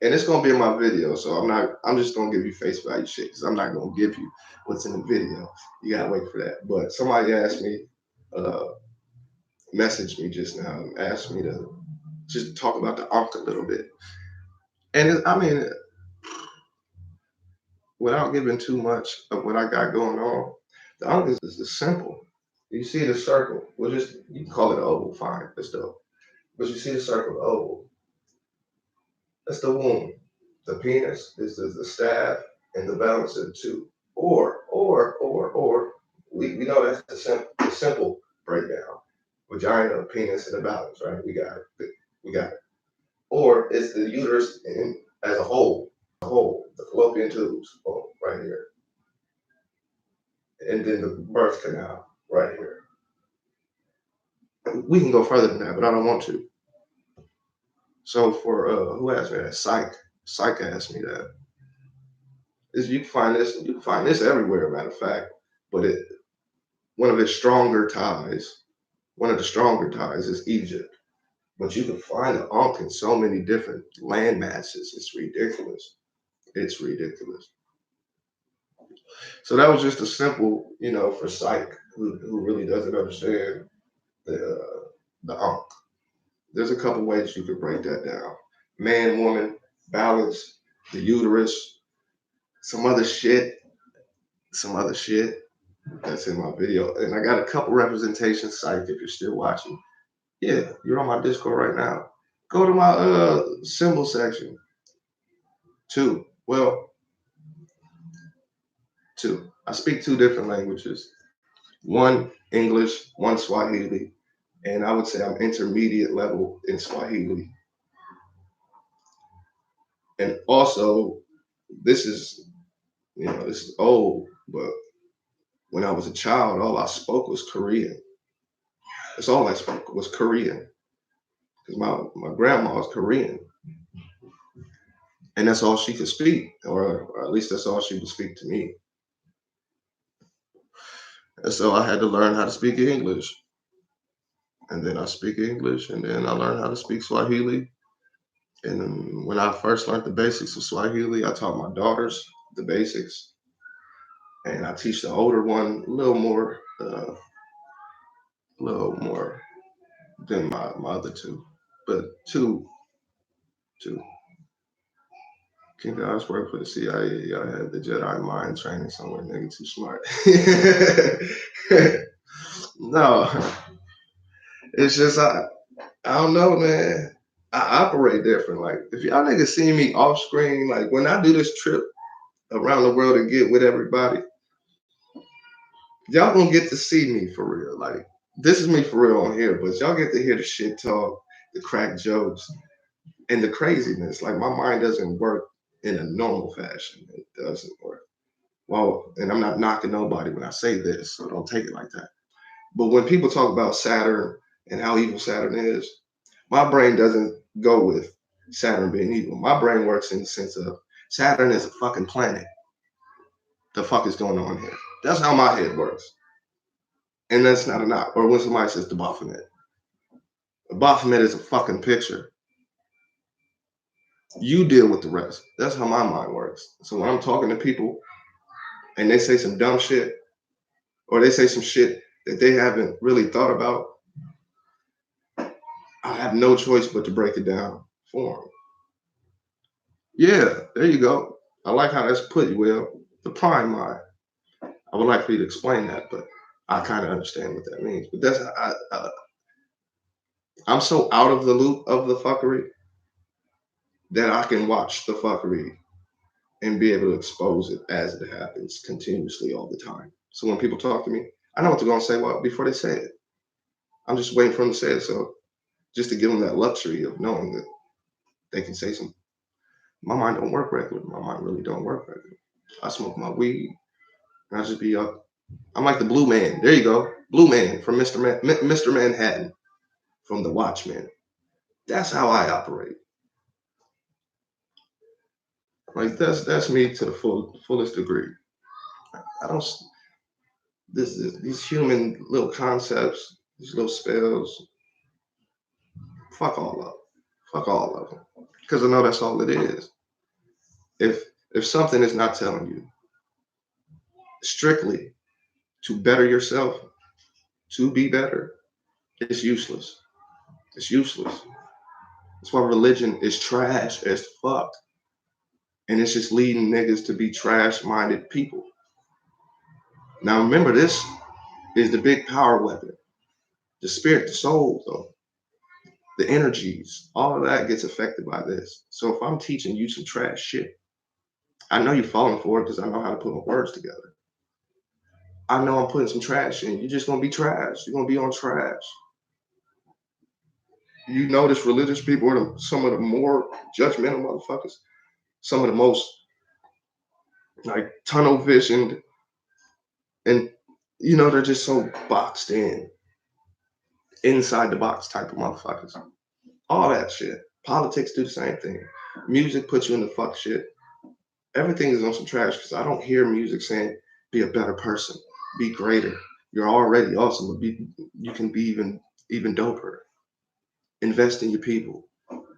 [SPEAKER 1] and it's gonna be in my video. So I'm not. I'm just gonna give you face value shit because I'm not gonna give you what's in the video. You gotta wait for that. But somebody asked me, uh, messaged me just now, and asked me to just talk about the Unk a little bit. And I mean, without giving too much of what I got going on, the Unk is simple. You see the circle. Well, just you can call it an oval. Fine, that's dope. But you see the circle, oh, that's the womb. The penis is the staff, and the balance of the two. Or, we know that's the simple breakdown. Vagina, penis, and the balance, right? We got it. We got it. Or it's the uterus as a whole, the fallopian tubes, boom, right here. And then the birth canal, right here. We can go further than that, but I don't want to. So for who asked me that? Psych asked me that. Is you can find this everywhere, matter of fact. But one of its stronger ties, one of the stronger ties is Egypt. But you can find the Ankh in so many different land masses. It's ridiculous. It's ridiculous. So that was just a simple, for Psych who really doesn't understand the Ankh. There's a couple ways you could break that down. Man, woman, balance, the uterus, some other shit that's in my video. And I got a couple representations, Psych, if you're still watching. Yeah, you're on my Discord right now. Go to my symbol section. Two. I speak two different languages. One English, one Swahili. And I would say I'm intermediate level in Swahili. And also, this is old, but when I was a child, all I spoke was Korean. That's all I spoke was Korean. Because my grandma was Korean. And that's all she could speak, or at least that's all she would speak to me. And so I had to learn how to speak English. And then I speak English, and then I learned how to speak Swahili. And then when I first learned the basics of Swahili, I taught my daughters the basics. And I teach the older one a little more than my other two. But two. King God's work for the CIA. Y'all had the Jedi mind training somewhere. Nigga, too smart. No, it's just I don't know, man. I operate different. Like if y'all niggas see me off screen, like when I do this trip around the world and get with everybody, y'all gonna get to see me for real. Like this is me for real on here, but y'all get to hear the shit talk, the crack jokes, and the craziness. Like my mind doesn't work in a normal fashion. It doesn't work. Well, and I'm not knocking nobody when I say this, so don't take it like that. But when people talk about Saturn and how evil Saturn is, my brain doesn't go with Saturn being evil. My brain works in the sense of Saturn is a fucking planet. The fuck is going on here? That's how my head works. And that's not a knock. Or when somebody says the Baphomet. The Baphomet is a fucking picture. You deal with the rest. That's how my mind works. So when I'm talking to people and they say some dumb shit, or they say some shit that they haven't really thought about, I have no choice but to break it down for them. Yeah, there you go. I like how that's put, Will. The prime mind. I would like for you to explain that, but I kind of understand what that means. But I'm so out of the loop of the fuckery that I can watch the fuckery and be able to expose it as it happens continuously all the time. So when people talk to me, I know what they're gonna say before they say it. I'm just waiting for them to say it. So just to give them that luxury of knowing that they can say something. My mind don't work regular. My mind really don't work regular. I smoke my weed and I just be up. I'm like the Blue Man. There you go. Blue Man from Mr. Manhattan from The Watchmen. That's how I operate. Like that's me to the fullest degree. I don't these human little concepts, these little spells. Fuck all of them. Fuck all of them. Because I know that's all it is. If something is not telling you strictly to better yourself, to be better, it's useless. It's useless. That's why religion is trash as fuck. And it's just leading niggas to be trash-minded people. Now remember, this is the big power weapon. The spirit, the soul, though. the energies, all of that gets affected by this. So if I'm teaching you some trash shit, I know you're falling for it because I know how to put my words together. I know I'm putting some trash in. You're just gonna be trash. You're gonna be on trash. You notice religious people are some of the more judgmental motherfuckers, some of the most like tunnel visioned, and they're just so boxed in, inside the box type of motherfuckers. All that shit. Politics do the same thing. Music puts you in the fuck shit. Everything is on some trash because I don't hear music saying be a better person, be greater. You're already awesome, but you can be even doper. Invest in your people.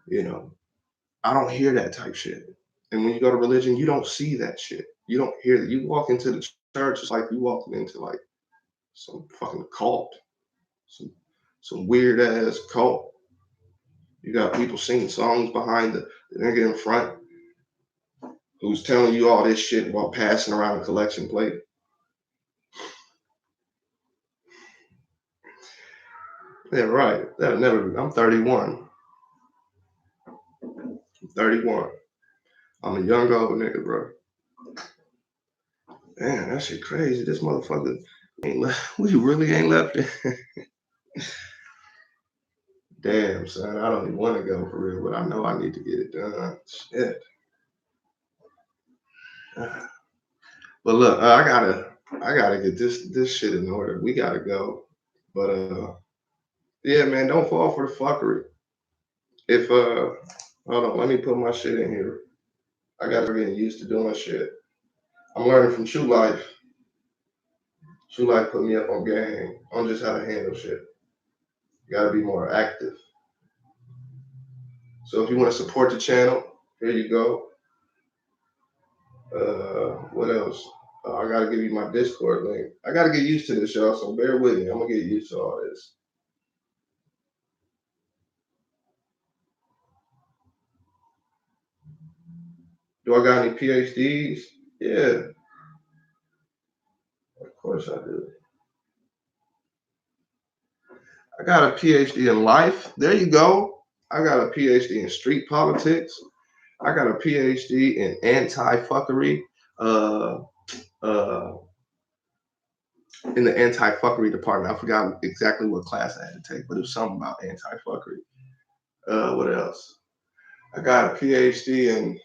[SPEAKER 1] You know, I don't hear that type shit. And when you go to religion, you don't see that shit. You don't hear that. You walk into the church, it's like you walking into like some fucking cult, some some weird ass cult. You got people singing songs behind the nigga in front who's telling you all this shit while passing around a collection plate. Yeah, right. That'll never. I'm 31. I'm 31. I'm a young old nigga, bro. Man, that shit crazy. This motherfucker ain't left. We really ain't left it. Damn, son. I don't even want to go for real, but I know I need to get it done. Shit. But look, I gotta get this shit in order. We gotta go. But yeah, man, don't fall for the fuckery. If hold on, let me put my shit in here. I gotta get used to doing shit. I'm learning from True Life. True Life put me up on game on just how to handle shit. You gotta be more active. So if you want to support the channel, here you go. What else? I gotta give you my Discord link. I gotta get used to this, y'all. So bear with me. I'm gonna get used to all this. Do I got any PhDs? Yeah, of course I do. I got a PhD in life. There you go. I got a PhD in street politics. I got a PhD in anti-fuckery. Uh, uh, in the anti-fuckery department. I forgot exactly what class I had to take, but it was something about anti-fuckery. What else? I got a PhD in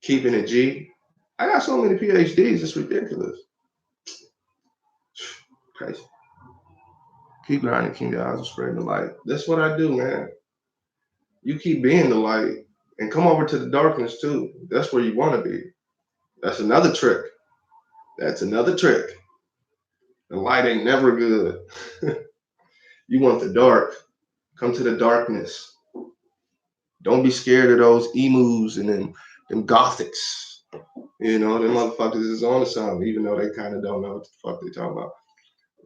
[SPEAKER 1] keeping it G. I got so many PhDs, it's ridiculous. Crazy. Keep grinding, King guys, and spreading the light. That's what I do, man. You keep being the light and come over to the darkness too. That's where you want to be. That's another trick. That's another trick. The light ain't never good. You want the dark. Come to the darkness. Don't be scared of those emus and them gothics. Them motherfuckers is on to something, even though they kind of don't know what the fuck they talking about.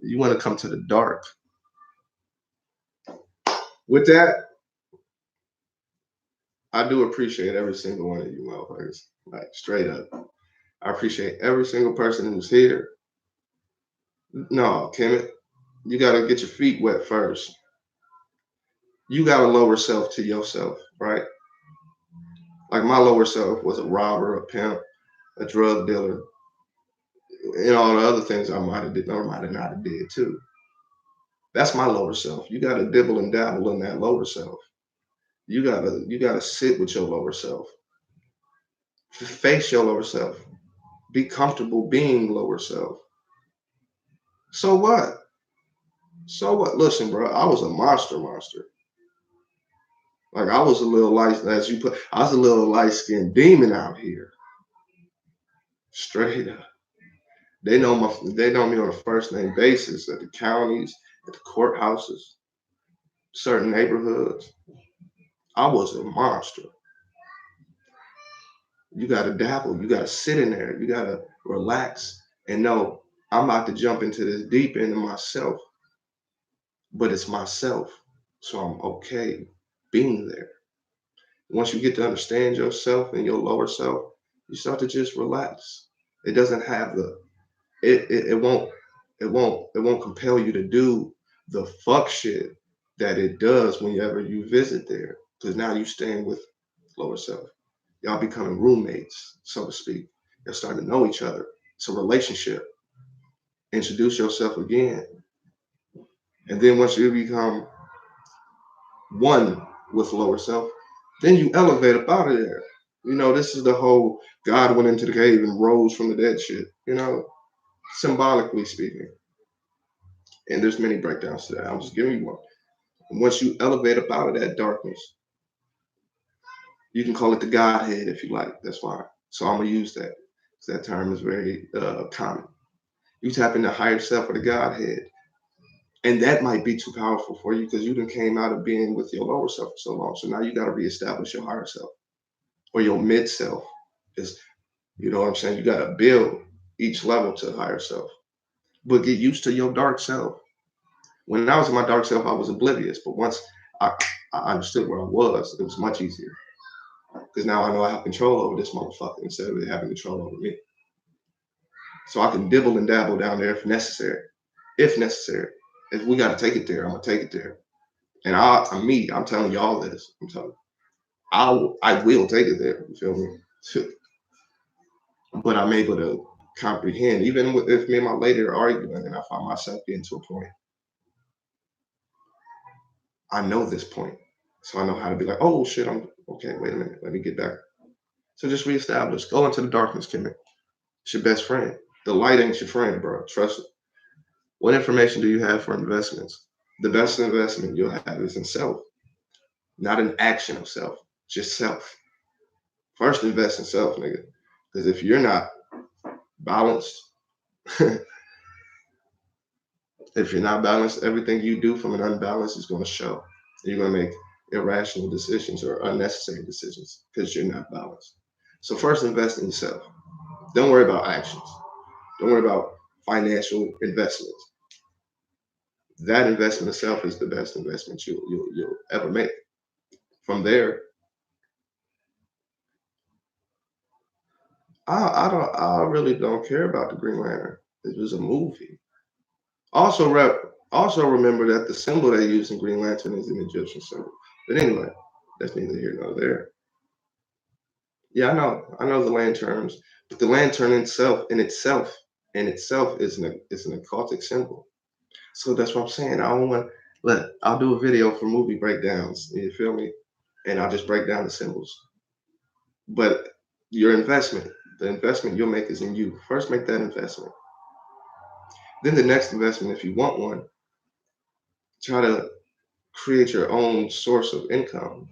[SPEAKER 1] You want to come to the dark. With that, I do appreciate every single one of you motherfuckers. Like straight up. I appreciate every single person who's here. No, Kemet, you gotta get your feet wet first. You got a lower self to yourself, right? Like my lower self was a robber, a pimp, a drug dealer, and all the other things I might have did or might have not have did too. That's my lower self. You gotta dibble and dabble in that lower self. You gotta sit with your lower self. Face your lower self. Be comfortable being lower self. So what? So what? Listen, bro, I was a monster. Like I was a little light, as you put, I was a little light-skinned demon out here. Straight up. They know me on a first name basis at the counties, at the courthouses, certain neighborhoods. I was a monster. You gotta dabble, you gotta sit in there, you gotta relax and know I'm about to jump into this deep end of myself, but it's myself. So I'm okay being there. Once you get to understand yourself and your lower self, you start to just relax. It doesn't have it won't compel you to do the fuck shit that it does whenever you visit there, because now you're staying with lower self. Y'all becoming roommates, so to speak. You're starting to know each other. It's a relationship. Introduce yourself again. And then once you become one with lower self, then you elevate up out of there. This is the whole God went into the cave and rose from the dead shit, symbolically speaking. And there's many breakdowns to that. I'm just giving you one. And once you elevate up out of that darkness, you can call it the Godhead if you like. That's fine. So I'm gonna use that. That term is very common. You tap into higher self or the Godhead, and that might be too powerful for you because you done came out of being with your lower self for so long. So now you got to reestablish your higher self or your mid self. Is you know what I'm saying? You got to build each level to higher self, but get used to your dark self. When I was in my dark self, I was oblivious, but once I, I understood where I was, it was much easier because now I know I have control over this motherfucker instead of it having control over me. So I can dibble and dabble down there if necessary. If necessary. If we got to take it there, I'm going to take it there. And I'm telling y'all this. I'm telling you, I will take it there. You feel me? But I'm able to comprehend, even if me and my lady are arguing and I find myself getting to a point, I know this point. So I know how to be like, oh shit, I'm okay, wait a minute, let me get back. So just reestablish. Go into the darkness, Kimmy. It's your best friend. The light ain't your friend, bro. Trust it. What information do you have for investments? The best investment you'll have is in self, not an action of self, just self. First, invest in self, nigga. Because if you're not balanced, if you're not balanced, everything you do from an unbalanced is going to show. You're going to make irrational decisions or unnecessary decisions because you're not balanced. So first, invest in yourself. Don't worry about actions. Don't worry about financial investments. That investment itself is the best investment you'll ever make. From there, I really don't care about the Green Lantern. It was a movie. Also, also remember that the symbol they use in Green Lantern is an Egyptian symbol. But anyway, that's neither here nor there. Yeah, I know the lanterns, but the lantern in itself is an occultic symbol. So that's what I'm saying. I don't want I'll do a video for movie breakdowns. You feel me? And I'll just break down the symbols. But your investment, the investment you'll make is in you. First, make that investment. Then the next investment, if you want one, try to create your own source of income,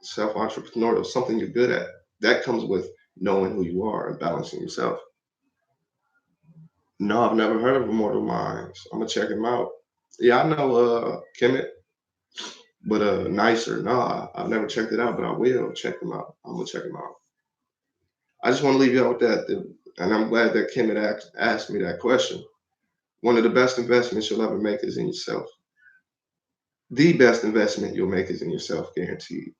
[SPEAKER 1] self-entrepreneurial, something you're good at. That comes with knowing who you are and balancing yourself. No, I've never heard of Immortal Minds. I'm gonna check him out. Yeah, I know Kemet, but Nicer. No, I've never checked it out, but I will check them out. I'm gonna check them out. I just want to leave you out with that, and I'm glad that Kemet asked me that question. One of the best investments you'll ever make is in yourself. The best investment you'll make is in yourself, guaranteed.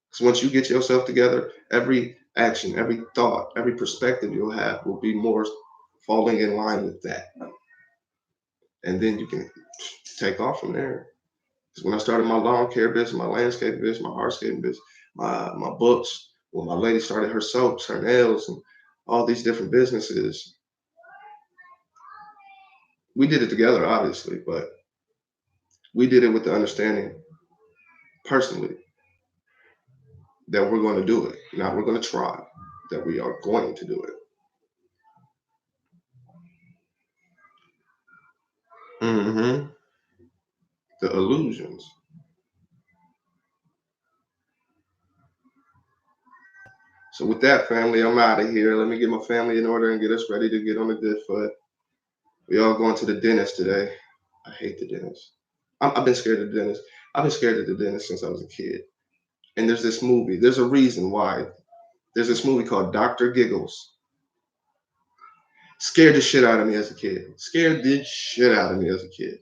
[SPEAKER 1] Because once you get yourself together, every action, every thought, every perspective you'll have will be more falling in line with that. And then you can take off from there. Because when I started my lawn care business, my landscape business, my hardscaping business, my books, when my lady started her soaps, her nails, and all these different businesses, we did it together, obviously, but we did it with the understanding personally that we're going to do it. Now we're going to try, that we are going to do it. Mm-hmm. The illusions. So with that, family, I'm out of here. Let me get my family in order and get us ready to get on the good foot. We all going to the dentist today. I hate the dentist. I've been scared of the dentist. I've been scared of the dentist since I was a kid. And there's this movie. There's a reason why. There's this movie called Dr. Giggles. Scared the shit out of me as a kid. Scared the shit out of me as a kid.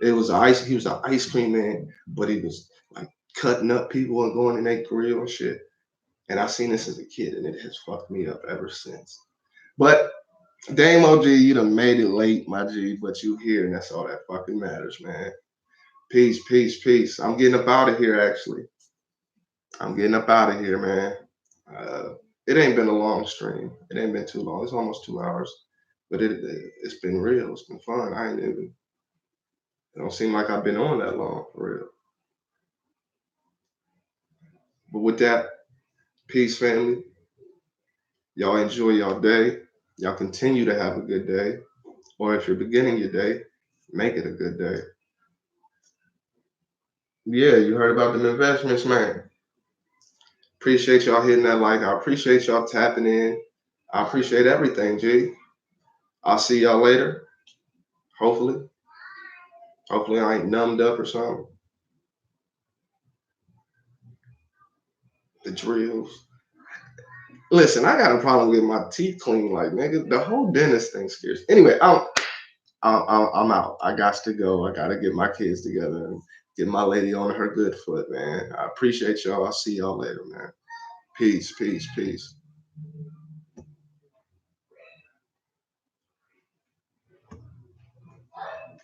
[SPEAKER 1] It was ice. He was an ice cream man, but he was like cutting up people and going in their grill and shit. And I've seen this as a kid, and it has fucked me up ever since. But Dame OG, you done made it late, my G, but you here, and that's all that fucking matters, man. Peace, peace, peace. I'm getting up out of here, actually. I'm getting up out of here, man. Uh, it ain't been a long stream. It ain't been too long. It's almost 2 hours, but it's been real. It's been fun. I ain't even. It don't seem like I've been on that long for real. But with that, peace, family. Y'all enjoy y'all day. Y'all continue to have a good day. Or if you're beginning your day, make it a good day. Yeah, you heard about them investments, man. Appreciate y'all hitting that like. I appreciate y'all tapping in. I appreciate everything, G. I'll see y'all later. Hopefully. Hopefully I ain't numbed up or something. The drills. Listen, I got a problem with my teeth clean. Like, nigga, the whole dentist thing scares. Anyway, I'm out. I got to go. I got to get my kids together and get my lady on her good foot, man. I appreciate y'all. I'll see y'all later, man. Peace, peace, peace.